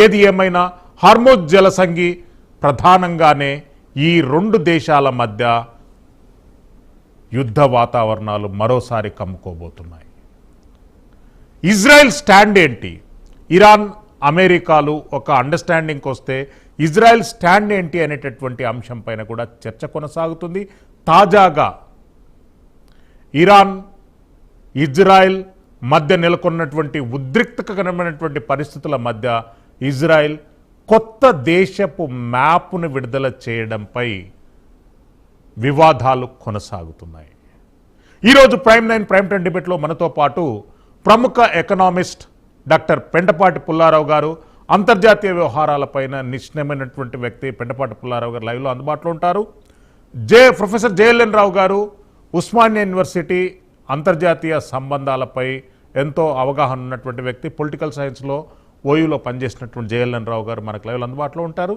ఏది ఏమైనా హార్మోజ్ జలసంధి ప్రధానంగానే ఈ రెండు దేశాల మధ్య యుద్ధ వాతావరణాలు మరోసారి కమ్ముకోబోతున్నాయి. ఇజ్రాయెల్ స్టాండ్ ఏంటి? ఇరాన్ అమెరికాలు ఒక అండర్స్టాండింగ్కి వస్తే ఇజ్రాయెల్ స్టాండ్ ఏంటి అనేటటువంటి అంశం పైన కూడా చర్చ కొనసాగుతుంది. తాజాగా ఇరాన్ ఇజ్రాయెల్ మధ్య నెలకొన్నటువంటి ఉద్రిక్తకరమైనటువంటి పరిస్థితుల మధ్య ఇజ్రాయెల్ కొత్త దేశపు మ్యాప్ను విడుదల చేయడంపై వివాదాలు కొనసాగుతున్నాయి. ఈరోజు ప్రైమ్ 9 ప్రైమ్ 10 డిబేట్లో మనతో పాటు ప్రముఖ ఎకనామిస్ట్ డాక్టర్ పెంటపాటి పుల్లారావు గారు, అంతర్జాతీయ వ్యవహారాలపైన నిష్ణమైనటువంటి వ్యక్తి పెంటపాటి పుల్లారావు గారు లైవ్లో అందుబాటులో ఉంటారు. ప్రొఫెసర్ జేఎల్ఎన్ రావు గారు ఉస్మానియా యూనివర్సిటీ అంతర్జాతీయ సంబంధాలపై ఎంతో అవగాహన ఉన్నటువంటి వ్యక్తి, పొలిటికల్ సైన్స్లో ఓయూలో పనిచేసినటువంటి జేఎల్ఎన్ రావు గారు మనకు లైవ్లో అందుబాటులో ఉంటారు.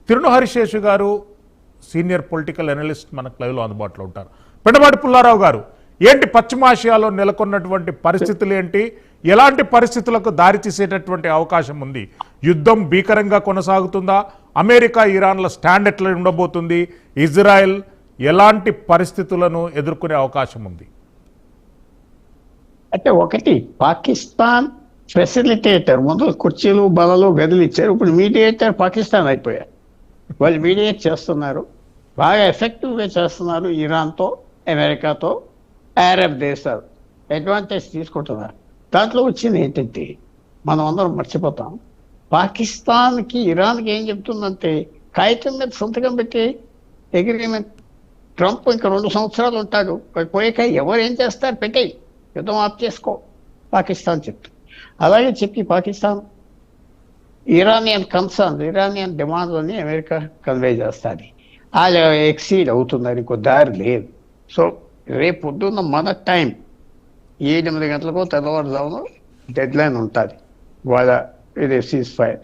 తిరును హరిశేషు గారు సీనియర్ పొలిటికల్ అనలిస్ట్ మనకు లైవ్లో అందుబాటులో ఉంటారు. పెంటపాటి పుల్లారావు గారు, ఏంటి పశ్చిమాసియాలో నెలకొన్నటువంటి పరిస్థితులు ఏంటి? ఎలాంటి పరిస్థితులకు దారి తీసేటటువంటి అవకాశం ఉంది? యుద్ధం భీకరంగా కొనసాగుతుందా? అమెరికా ఇరాన్ల స్టాండ్ ఎట్లా ఉండబోతుంది? ఇజ్రాయెల్ ఎలాంటి పరిస్థితులను ఎదుర్కొనే అవకాశం ఉంది? అంటే ఒకటి, పాకిస్తాన్ ఫెసిలిటేటర్, ముందు కుర్చీలు బలలు గదులు ఇచ్చారు, ఇప్పుడు మీడియేటర్ పాకిస్తాన్ అయిపోయారు. వాళ్ళు మీడియేట్ చేస్తున్నారు, బాగా ఎఫెక్టివ్గా చేస్తున్నారు. ఇరాన్తో, అమెరికాతో, అరబ్ దేశాలు అడ్వాంటేజ్ తీసుకుంటున్నారు. దాంట్లో వచ్చింది ఏంటంటే మనం అందరం మర్చిపోతాం, పాకిస్తాన్కి ఇరాన్కి ఏం చెప్తుందంటే కాగితం మీద సంతకం పెట్టి అగ్రిమెంట్, ట్రంప్ ఇంకా 2 సంవత్సరాలు ఉంటాడు, పోయాక ఎవరు ఏం చేస్తారు పెట్టేయి, యుద్ధం ఆఫ్ చేసుకో పాకిస్తాన్ చెప్తుంది. అలాగే చెప్పి పాకిస్తాన్ ఇరానియన్ కన్సర్న్స్, ఇరానియన్ డిమాండ్లని అమెరికా కన్వే చేస్తుంది. అది ఎక్సీడ్ అవుతుందని ఇంకో దారి లేదు. సో రేపు పొద్దున్న మన టైం 8 గంటలకో తెల్లవారుజామున డెడ్ లైన్ ఉంటుంది వాళ్ళ ఇది సీజ్ ఫైర్.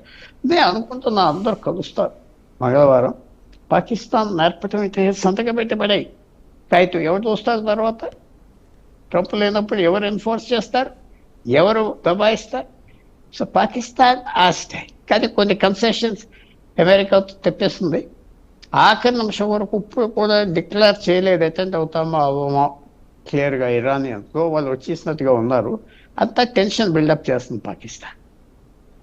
నేను అనుకుంటున్నా అందరూ కలుస్తారు మంగళవారం. పాకిస్తాన్ నేర్పటం అయితే సంతకం పెట్టి పడాయి కాగితం, ఎవరు చూస్తారు? తర్వాత ట్రంప్ లేనప్పుడు ఎవరు ఎన్ఫోర్స్ చేస్తారు, ఎవరు దబాయిస్తారు? సో పాకిస్తాన్ ఆస్టాయి, కానీ కొన్ని కన్సెషన్స్ అమెరికాతో తెప్పిస్తుంది. ఆఖరి నిమిషం వరకు ఇప్పుడు కూడా డిక్లేర్ చేయలేదు అటెండ్ అవుతామో అవ్వమో క్లియర్గా. ఇరానియన్స్లో వాళ్ళు వచ్చేసినట్టుగా ఉన్నారు. అంతా టెన్షన్ బిల్డప్ చేస్తుంది పాకిస్తాన్.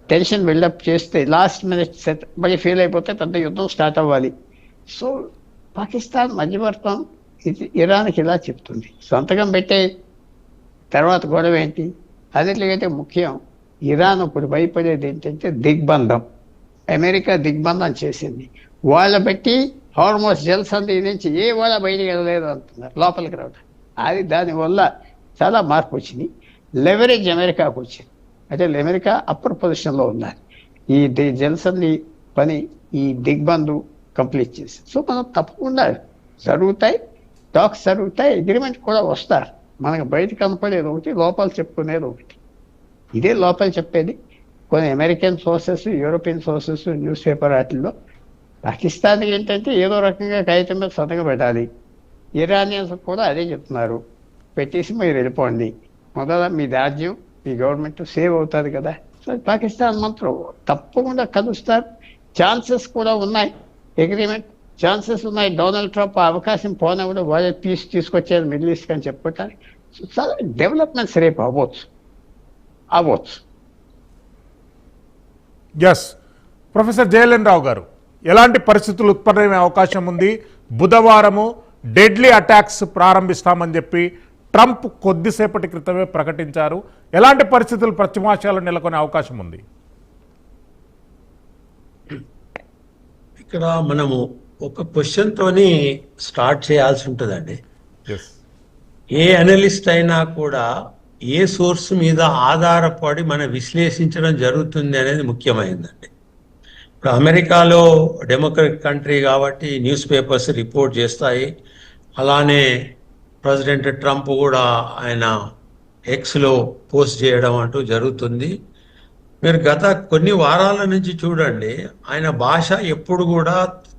టెన్షన్ బిల్డప్ చేస్తే లాస్ట్ మినిట్ సెట్ మళ్ళీ ఫెయిల్ అయిపోతే పెద్ద యుద్ధం స్టార్ట్ అవ్వాలి. సో పాకిస్తాన్ మధ్యవర్తం ఇరాన్కి ఇలా చెప్తుంది, సంతకం పెట్టే తర్వాత గొడవ ఏంటి? అన్నిటికంటే ముఖ్యం, ఇరాన్ ఇప్పుడు భయపడేది ఏంటంటే దిగ్బంధం. అమెరికా దిగ్బంధం చేసింది, వాళ్ళ బట్టి హార్మోస్ జలసంధి నుంచి ఏ వాళ్ళ బయటికి వెళ్ళలేదు అంటున్నారు, లోపలికి రావడం. అది దానివల్ల చాలా మార్పు వచ్చింది. లెవరేజ్ అమెరికాకు వచ్చింది, అంటే అమెరికా అప్పర్ పొజిషన్లో ఉన్నారు. ఈ జలసంధి పని ఈ దిగ్బంధు కంప్లీట్ చేసి, సో మనం తప్పకుండా జరుగుతాయి, టాక్స్ జరుగుతాయి, అగ్రిమెంట్ కూడా వస్తారు. మనకు బయట కనపడేది ఒకటి, లోపల చెప్పుకునేది ఒకటి. ఇదే లోపల చెప్పేది. కొన్ని American sources, European sources, news paper వాటిల్లో పాకిస్తాన్ ఏంటంటే ఏదో రకంగా కాగితం మీద సంతకం పెట్టాలి. ఇరానియన్స్ కూడా అదే చెప్తున్నారు, పెట్టేసి మీరు వెళ్ళిపోండి, మొదల మీ రాజ్యం, మీ గవర్నమెంట్ సేవ్ అవుతుంది కదా. సో పాకిస్తాన్ మాత్రం తప్పకుండా కలుస్తారు, ఛాన్సెస్ కూడా ఉన్నాయి, అగ్రిమెంట్ ఛాన్సెస్ ఉన్నాయి. డొనాల్డ్ ట్రంప్ అవకాశం పోనప్పుడు వాళ్ళే పీస్ తీసుకొచ్చేది మిడిల్ ఈస్ట్ అని చెప్పుకోవటానికి. సో చాలా డెవలప్మెంట్స్ రేపు అవ్వచ్చు. ఎస్, ప్రొఫెసర్ జేఎల్ఎన్ రావు గారు, ఎలాంటి పరిస్థితులు ఉత్పన్నమయ్యే అవకాశం ఉంది? బుధవారము డెడ్లీ అటాక్స్ ప్రారంభిస్తామని చెప్పి ట్రంప్ కొద్దిసేపటి క్రితమే ప్రకటించారు. ఎలాంటి పరిస్థితులు పశ్చిమాసియాలో నెలకొనే అవకాశం ఉంది? ఇక్కడ మనము ఒక క్వశ్చన్ తోని స్టార్ట్ చేయాల్సి ఉంటుందండి. ఏ అనలిస్ట్ అయినా కూడా ఏ సోర్స్ మీద ఆధారపడి మనం విశ్లేషించడం జరుగుతుంది అనేది ముఖ్యమైనదండి. ఇప్పుడు అమెరికాలో డెమోక్రటిక్ కంట్రీ కాబట్టి న్యూస్ పేపర్స్ రిపోర్ట్ చేస్తాయి. అలానే ప్రెసిడెంట్ ట్రంప్ కూడా ఆయన ఎక్స్లో పోస్ట్ చేయడం అంటూ జరుగుతుంది. మీరు గత కొన్ని వారాల నుంచి చూడండి, ఆయన భాష ఎప్పుడు కూడా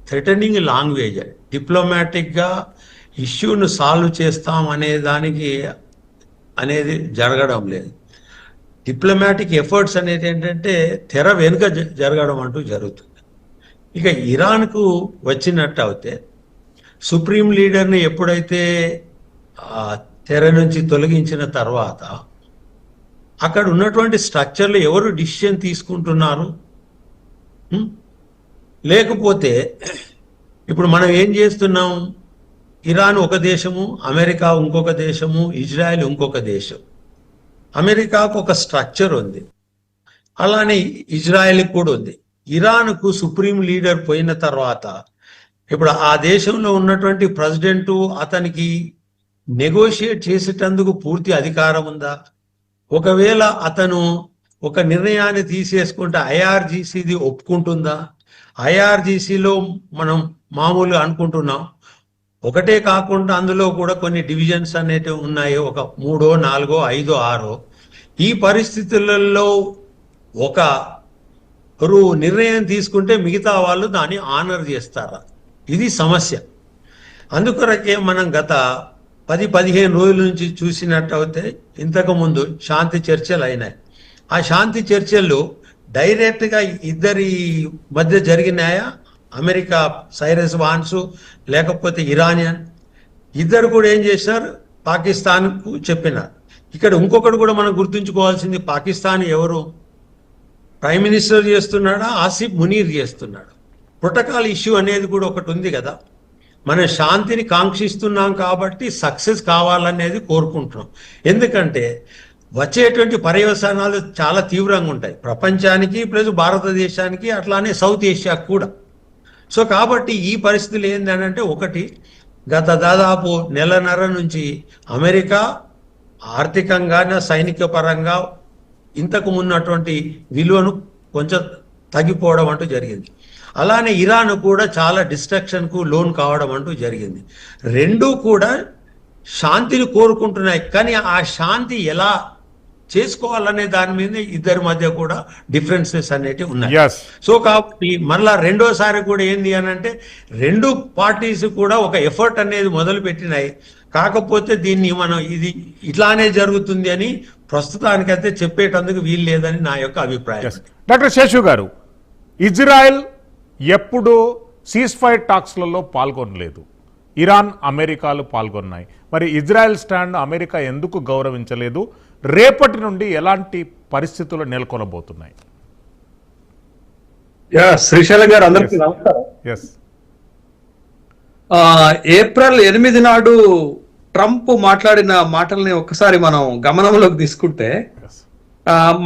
థ్రెటనింగ్ లాంగ్వేజ్, డిప్లొమాటిక్గా ఇష్యూను సాల్వ్ చేస్తాం అనే దానికి అనేది జరగడం లేదు. డిప్లొమాటిక్ ఎఫర్ట్స్ అనేది ఏంటంటే తెర వెనుక జరగడం అంటూ జరుగుతుంది. ఇక ఇరాన్కు వచ్చినట్టు అయితే సుప్రీం లీడర్ని ఎప్పుడైతే తెర నుంచి తొలగించిన తర్వాత అక్కడ ఉన్నటువంటి స్ట్రక్చర్లు ఎవరు డిసిషన్ తీసుకుంటున్నారు, లేకపోతే ఇప్పుడు మనం ఏం చేస్తున్నాం, ఇరాన్ ఒక దేశము, అమెరికా ఇంకొక దేశము, ఇజ్రాయెల్ ఇంకొక దేశం. అమెరికాకు ఒక స్ట్రక్చర్ ఉంది, అలానే ఇజ్రాయెల్కి కూడా ఉంది. ఇరాన్కు సుప్రీం లీడర్ పోయిన తర్వాత ఇప్పుడు ఆ దేశంలో ఉన్నటువంటి ప్రెసిడెంట్ అతనికి నెగోషియేట్ చేసేటందుకు పూర్తి అధికారం ఉందా? ఒకవేళ అతను ఒక నిర్ణయాన్ని తీసేసుకుంటే ఐఆర్జీసీది ఒప్పుకుంటుందా? ఐఆర్జీసీలో మనం మామూలుగా అనుకుంటున్నాం, ఒకటే కాకుండా అందులో కూడా కొన్ని డివిజన్స్ అనేటివి ఉన్నాయి, ఒక 3, 4, 5, 6. ఈ పరిస్థితులలో ఒకరు నిర్ణయం తీసుకుంటే మిగతా వాళ్ళు దాన్ని ఆనర్ చేస్తారా? ఇది సమస్య. అందుకొరకే మనం గత 10-15 రోజుల నుంచి చూసినట్టయితే ఇంతకుముందు శాంతి చర్చలు అయినాయి. ఆ శాంతి చర్చలు డైరెక్ట్గా ఇద్దరి మధ్య జరిగినాయా? అమెరికా సైరస్ వాన్స్ లేకపోతే ఇరానియన్ ఇద్దరు కూడా ఏం చేశారు, పాకిస్తాన్కు చెప్పినారు. ఇక్కడ ఇంకొకటి కూడా మనం గుర్తుంచుకోవాల్సింది, పాకిస్తాన్ ఎవరు ప్రైమ్ మినిస్టర్ చేస్తున్నాడా, ఆసిఫ్ మునీర్ చేస్తున్నాడు. ప్రోటోకాల్ ఇష్యూ అనేది కూడా ఒకటి ఉంది కదా. మనం శాంతిని కాంక్షిస్తున్నాం కాబట్టి సక్సెస్ కావాలనేది కోరుకుంటున్నాం. ఎందుకంటే వచ్చేటువంటి పర్యవసానాలు చాలా తీవ్రంగా ఉంటాయి ప్రపంచానికి, ప్లస్ భారతదేశానికి, అట్లానే సౌత్ ఏషియాకు కూడా. సో కాబట్టి ఈ పరిస్థితులు ఏంటంటే, ఒకటి గత దాదాపు నెలన్నర నుంచి అమెరికా ఆర్థికంగా సైనిక పరంగా ఇంతకు ఉన్నటువంటి విలువను కొంచెం తగ్గిపోవడం అంటూ జరిగింది. అలానే ఇరాన్ కూడా చాలా డిస్ట్రక్షన్కు లోన్ కావడం అంటూ జరిగింది. రెండూ కూడా శాంతిని కోరుకుంటున్నాయి, కానీ ఆ శాంతి ఎలా చేసుకోవాలనే దాని మీద ఇద్దరి మధ్య కూడా డిఫరెన్సెస్ అనేటివి ఉన్నాయి. సో కాబట్టి మళ్ళా రెండోసారి కూడా ఏంది అని అంటే, రెండు పార్టీస్ కూడా ఒక ఎఫర్ట్ అనేది మొదలు పెట్టినాయి. కాకపోతే దీన్ని మనం ఇది ఇట్లానే జరుగుతుంది అని ప్రస్తుతానికైతే చెప్పేటందుకు వీలు లేదని నా యొక్క అభిప్రాయం. డాక్టర్ శేషు గారు, ఇజ్రాయెల్ ఎప్పుడూ సీజ్ ఫైర్ టాక్స్లలో పాల్గొనలేదు, ఇరాన్ అమెరికాలు పాల్గొన్నాయి. మరి ఇజ్రాయెల్ స్టాండ్ అమెరికా ఎందుకు గౌరవించలేదు? రేపటి నుండి ఎలాంటి పరిస్థితులు నెలకొనబోతున్నాయి? శ్రీశైలం గారు, అందరికీ నమస్కారం. ఏప్రిల్ 8 నాడు ట్రంప్ మాట్లాడిన మాటల్ని ఒక్కసారి మనం గమనంలోకి తీసుకుంటే,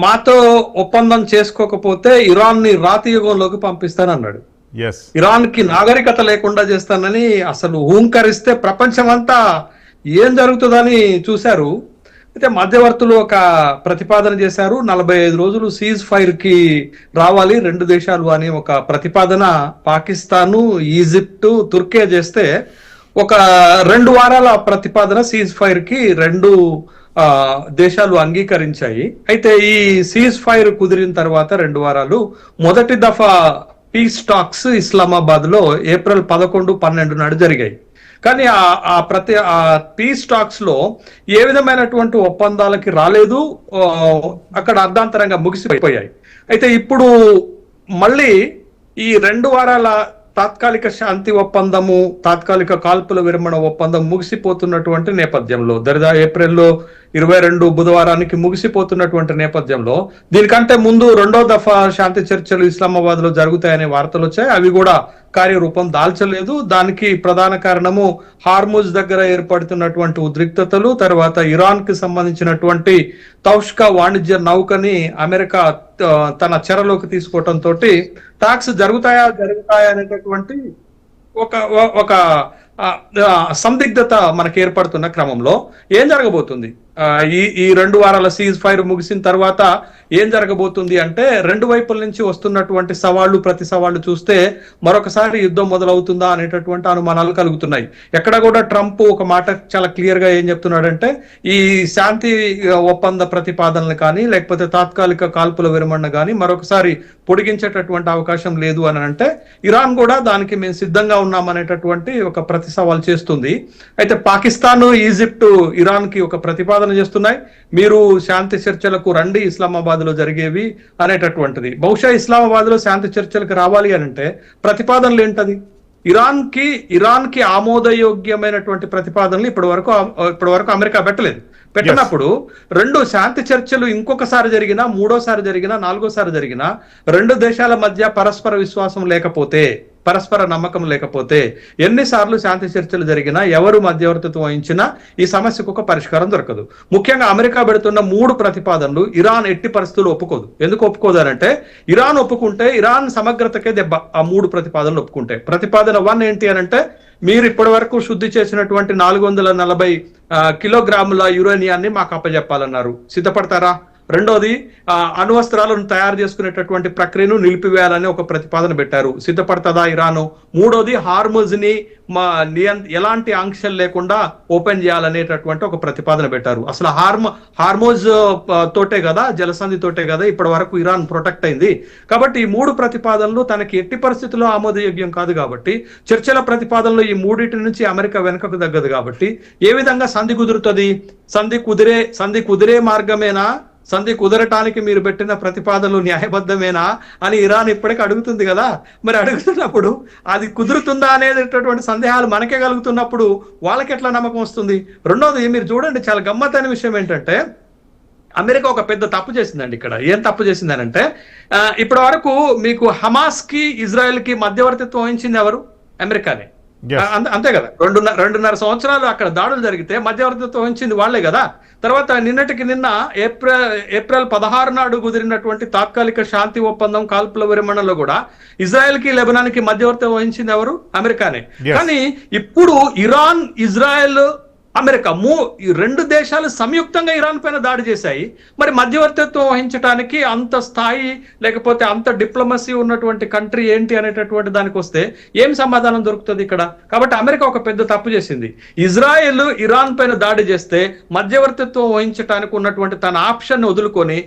మాతో ఒప్పందం చేసుకోకపోతే ఇరాన్ ని రాతి యుగంలోకి పంపిస్తానన్నాడు. ఇరాన్ కి నాగరికత లేకుండా చేస్తానని అసలు హూంకరిస్తే ప్రపంచమంతా ఏం జరుగుతుందని చూశారు. అయితే మధ్యవర్తులు ఒక ప్రతిపాదన చేశారు, 45 రోజులు సీజ్ ఫైర్ కి రావాలి రెండు దేశాలు అని ఒక ప్రతిపాదన పాకిస్తాను, ఈజిప్టు, తుర్కే చేస్తే ఒక 2 వారాల ప్రతిపాదన సీజ్ ఫైర్ కి రెండు దేశాలు అంగీకరించాయి. అయితే ఈ సీజ్ ఫైర్ కుదిరిన తర్వాత 2 వారాలు మొదటి దఫా పీస్ టాక్స్ ఇస్లామాబాద్ లో ఏప్రిల్ 11, 12 నాడు జరిగాయి. కానీ ఆ పీస్ టాక్స్ లో ఏ విధమైనటువంటి ఒప్పందాలకి రాలేదు, అక్కడ అర్ధాంతరంగా ముగిసిపోయాయి. అయితే ఇప్పుడు మళ్ళీ ఈ 2 వారాల తాత్కాలిక శాంతి ఒప్పందము, తాత్కాలిక కాల్పుల విరమణ ఒప్పందం ముగిసిపోతున్నటువంటి నేపథ్యంలో, ఏప్రిల్లో 22 బుధవారానికి ముగిసిపోతున్నటువంటి నేపథ్యంలో, దీనికంటే ముందు 2వ దఫా శాంతి చర్చలు ఇస్లామాబాద్ లో జరుగుతాయనే వార్తలు వచ్చాయి. అవి కూడా కార్యరూపం దాల్చలేదు. దానికి ప్రధాన కారణము హార్ముజ్ దగ్గర ఏర్పడుతున్నటువంటి ఉద్రిక్తతలు, తర్వాత ఇరాన్ కి సంబంధించినటువంటి తౌష్కా వాణిజ్య నౌకని అమెరికా తన చెరలోకి తీసుకోవటంతో టాక్స్ జరుగుతాయా అనేటటువంటి ఒక సందిగ్ధత మనకు ఏర్పడుతున్న క్రమంలో ఏం జరగబోతుంది, ఈ 2 వారాల సీజ్ ఫైర్ ముగిసిన తర్వాత ఏం జరగబోతుంది అంటే, 2 వైపుల నుంచి వస్తున్నటువంటి సవాళ్లు, ప్రతి సవాళ్లు చూస్తే మరొకసారి యుద్ధం మొదలవుతుందా అనేటటువంటి అనుమానాలు కలుగుతున్నాయి. ఎక్కడ కూడా ట్రంప్ ఒక మాట చాలా క్లియర్ గా ఏం చెప్తున్నాడంటే, ఈ శాంతి ఒప్పంద ప్రతిపాదనలు కానీ లేకపోతే తాత్కాలిక కాల్పుల విరమణ కానీ మరొకసారి పొడిగించేటటువంటి అవకాశం లేదు అని అంటే, ఇరాన్ కూడా దానికి మేము సిద్ధంగా ఉన్నామనేటటువంటి ఒక ప్రతి సవాల్ చేస్తుంది. అయితే పాకిస్తాన్, ఈజిప్ట్ ఇరాన్ కి ఒక ప్రతిపాదన చేస్తున్నాయి, మీరు శాంతి చర్చలకు రండి ఇస్లామాబాద్ లో జరిగేవి అనేటటువంటిది. బహుశా ఇస్లామాబాద్ లో శాంతి చర్చలకు రావాలి అని అంటే ప్రతిపాదనలు ఏంటది? ఇరాన్ కి ఆమోదయోగ్యమైనటువంటి ప్రతిపాదనలు ఇప్పటి వరకు అమెరికా పెట్టలేదు. పెట్టినప్పుడు రెండు శాంతి చర్చలు ఇంకొకసారి జరిగినా, మూడోసారి జరిగినా, నాలుగోసారి జరిగినా రెండు దేశాల మధ్య పరస్పర విశ్వాసం లేకపోతే, పరస్పర నమ్మకం లేకపోతే ఎన్నిసార్లు శాంతి చర్చలు జరిగినా, ఎవరు మధ్యవర్తిత్వం వహించినా ఈ సమస్యకు ఒక పరిష్కారం దొరకదు. ముఖ్యంగా అమెరికా పెడుతున్న 3 ప్రతిపాదనలు ఇరాన్ ఎట్టి పరిస్థితులు ఒప్పుకోదు. ఎందుకు ఒప్పుకోదు అంటే ఇరాన్ ఒప్పుకుంటే ఇరాన్ సమగ్రతకే దెబ్బ. ఆ 3 ప్రతిపాదనలు ఒప్పుకుంటే ప్రతిపాదన 1 ఏంటి అని అంటే మీరు ఇప్పటి వరకు శుద్ధి చేసినటువంటి 440 కిలోగ్రాముల యురేనియాన్ని మాకు అప్పజెప్పాలన్నారు. సిద్ధపడతారా? రెండోది అణ్వస్త్రాలను తయారు చేసుకునేటటువంటి ప్రక్రియను నిలిపివేయాలని ఒక ప్రతిపాదన పెట్టారు. సిద్ధపడుతుందా ఇరాను? మూడోది హార్మోజ్ ని ఎలాంటి ఆంక్షలు లేకుండా ఓపెన్ చేయాలనేటటువంటి ఒక ప్రతిపాదన పెట్టారు. అసలు హార్మోజ్ తోటే కదా, జలసంధి తోటే కదా ఇప్పటి వరకు ఇరాన్ ప్రొటెక్ట్ అయింది. కాబట్టి ఈ 3 ప్రతిపాదనలు తనకి ఎట్టి పరిస్థితుల్లో ఆమోదయోగ్యం కాదు. కాబట్టి చర్చల ప్రతిపాదనలు ఈ 3 నుంచి అమెరికా వెనుకకు తగ్గదు. కాబట్టి ఏ విధంగా సంధి కుదురుతుంది? సంధి కుదిరే మార్గమేనా? సంధి కుదరటానికి మీరు పెట్టిన ప్రతిపాదనలు న్యాయబద్ధమేనా అని ఇరాన్ ఇప్పటికీ అడుగుతుంది కదా. మరి అడుగుతున్నప్పుడు అది కుదురుతుందా అనేటటువంటి సందేహాలు మనకే కలుగుతున్నప్పుడు వాళ్ళకి ఎట్లా నమ్మకం వస్తుంది? రెండోది మీరు చూడండి, చాలా గమ్మత్తైన విషయం ఏంటంటే అమెరికా ఒక పెద్ద తప్పు చేసిందండి. ఇక్కడ ఏం తప్పు చేసిందనంటే ఇప్పటి వరకు మీకు హమాస్ కి ఇజ్రాయెల్ కి మధ్యవర్తిత్వం వహించింది ఎవరు? అమెరికానే. అంతే కదా. 2.5 సంవత్సరాలు అక్కడ దాడులు జరిగితే మధ్యవర్తిత్వం వహించింది వాళ్లే కదా. తర్వాత నిన్నటికి నిన్న ఏప్రిల్ 16 నాడు కుదిరినటువంటి తాత్కాలిక శాంతి ఒప్పందం కాల్పుల విరమణలో కూడా ఇజ్రాయెల్ కి లెబనాన్ కి మధ్యవర్తిత్వం వహించింది ఎవరు? అమెరికానే. కానీ ఇప్పుడు ఇరాన్, ఇజ్రాయెల్, అమెరికా ఈ 2 దేశాలు సంయుక్తంగా ఇరాన్ పైన దాడి చేశాయి. మరి మధ్యవర్తిత్వం వహించడానికి అంత స్థాయి లేకపోతే అంత డిప్లొమసీ ఉన్నటువంటి కంట్రీ ఏంటి అనేటటువంటి దానికి వస్తే ఏం సమాధానం దొరుకుతుంది ఇక్కడ? కాబట్టి అమెరికా ఒక పెద్ద తప్పు చేసింది. ఇజ్రాయెల్ ఇరాన్ పైన దాడి చేస్తే మధ్యవర్తిత్వం వహించడానికి ఉన్నటువంటి తన ఆప్షన్ వదులుకొని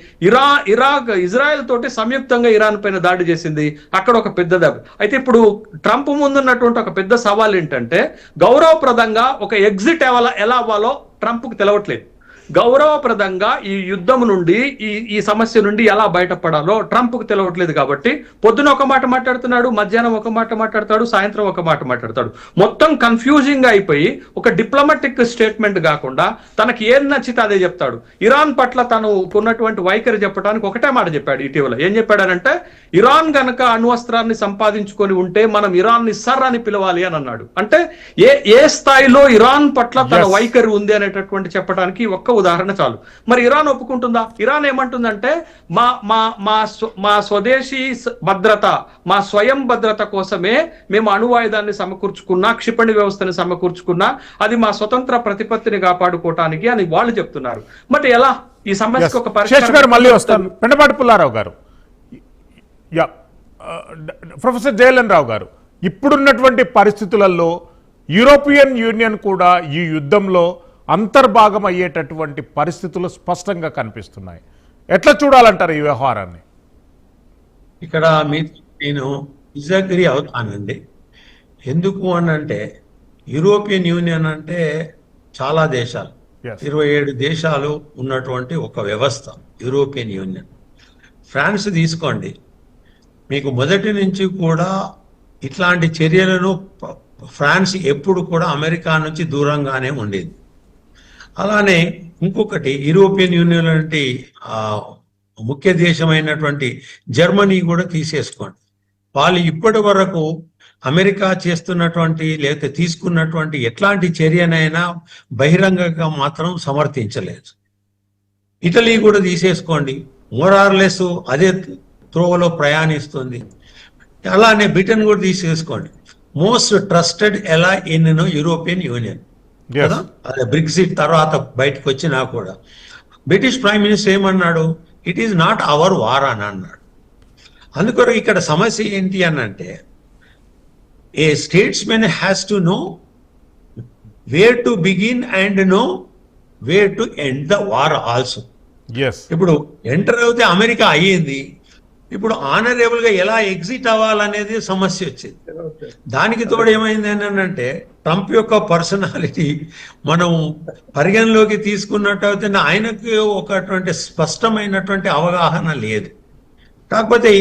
ఇజ్రాయెల్ తోటి సంయుక్తంగా ఇరాన్ పైన దాడి చేసింది. అక్కడ ఒక పెద్ద దెబ్బ. అయితే ఇప్పుడు ట్రంప్ ముందున్నటువంటి ఒక పెద్ద సవాల్ ఏంటంటే గౌరవప్రదంగా ఒక ఎగ్జిట్ ఎలా అవ్వాలో ట్రంప్కు తెలవట్లేదు. గౌరవప్రదంగా ఈ యుద్ధం నుండి ఈ సమస్య నుండి ఎలా బయటపడాలో ట్రంప్కు తెలవట్లేదు. కాబట్టి పొద్దున ఒక మాట మాట్లాడుతున్నాడు, మధ్యాహ్నం ఒక మాట మాట్లాడతాడు, సాయంత్రం ఒక మాట మాట్లాడతాడు. మొత్తం కన్ఫ్యూజింగ్ అయిపోయి ఒక డిప్లొమాటిక్ స్టేట్మెంట్ కాకుండా తనకి ఏం నచ్చితే అదే చెప్తాడు. ఇరాన్ పట్ల తను ఉన్నటువంటి వైఖరి చెప్పడానికి ఒకటే మాట చెప్పాడు ఇటీవల. ఏం చెప్పాడనంటే ఇరాన్ గనక అణ్వస్త్రాన్ని సంపాదించుకొని ఉంటే మనం ఇరాన్ ని సర్ అని పిలవాలి అని అన్నాడు. అంటే ఏ స్థాయిలో ఇరాన్ పట్ల తన వైఖరి ఉంది అనేటటువంటి చెప్పడానికి ఒక్క ఉదాహరణ చాలు. మరి ఇరాన్ ఒప్పుకుంటుందా? ఇరాన్ ఏమంటుందంటే మా స్వదేశీ భద్రత, మా స్వయం భద్రత కోసమే మేము అణువాయుధాన్ని సమకూర్చుకున్నా, క్షిపణి వ్యవస్థని సమకూర్చుకున్నా, అది మా స్వతంత్ర ప్రతిపత్తిని కాపాడుకోవటానికి అని వాళ్ళు చెప్తున్నారు. మరి ఎలా ఈ సమస్యకు ఒక పరిష్కారం? మళ్ళీ వస్తాను. పెండపాటి పుల్లారావు గారు, ప్రొఫెసర్ జయలన్ రావు గారు, ఇప్పుడున్నటువంటి పరిస్థితులలో యూరోపియన్ యూనియన్ కూడా ఈ యుద్ధంలో అంతర్భాగం అయ్యేటటువంటి పరిస్థితులు స్పష్టంగా కనిపిస్తున్నాయి. ఎట్లా చూడాలంటారు ఈ వ్యవహారాన్ని? ఇక్కడ నేను డిజగ్రీ అవుతానండి. ఎందుకు అని అంటే యూరోపియన్ యూనియన్ అంటే చాలా దేశాలు, 27 దేశాలు ఉన్నటువంటి ఒక వ్యవస్థ యూరోపియన్ యూనియన్. ఫ్రాన్స్ తీసుకోండి, మీకు మొదటి నుంచి కూడా ఇట్లాంటి చర్యలను ఫ్రాన్స్ ఎప్పుడు కూడా అమెరికా నుంచి దూరంగానే ఉండేది. అలానే ఇంకొకటి యూరోపియన్ యూనియన్ లాంటి ముఖ్య దేశమైనటువంటి జర్మనీ కూడా తీసేసుకోండి. వాళ్ళు ఇప్పటి వరకు అమెరికా చేస్తున్నటువంటి లేకపోతే తీసుకున్నటువంటి ఎట్లాంటి చర్యనైనా బహిరంగంగా మాత్రం సమర్థించలేదు. ఇటలీ కూడా తీసేసుకోండి, మోరార్లెస్ అదే త్రోవలో ప్రయాణిస్తుంది. అలానే బ్రిటన్ కూడా తీసేసుకోండి, most trusted ally in European Union కదా. అదే బ్రెగ్జిట్ తర్వాత బయటకు వచ్చినా కూడా బ్రిటిష్ ప్రైమ్ మినిస్టర్ ఏమన్నాడు? It is not our war అని అన్నాడు. అందుకొరకు ఇక్కడ సమస్య ఏంటి అని అంటే a statesmen has to know where to begin and know where to end the war also. ఇప్పుడు ఎంటర్ అయితే అమెరికా అయ్యింది, ఇప్పుడు ఆనరేబుల్ గా ఎలా ఎగ్జిట్ అవ్వాలనేది సమస్య వచ్చింది. దానికి తోడు ఏమైంది అని అంటే ట్రంప్ యొక్క పర్సనాలిటీ మనం పరిగణలోకి తీసుకున్నట్టయితే ఆయనకు ఒకటువంటి స్పష్టమైనటువంటి అవగాహన లేదు. కాకపోతే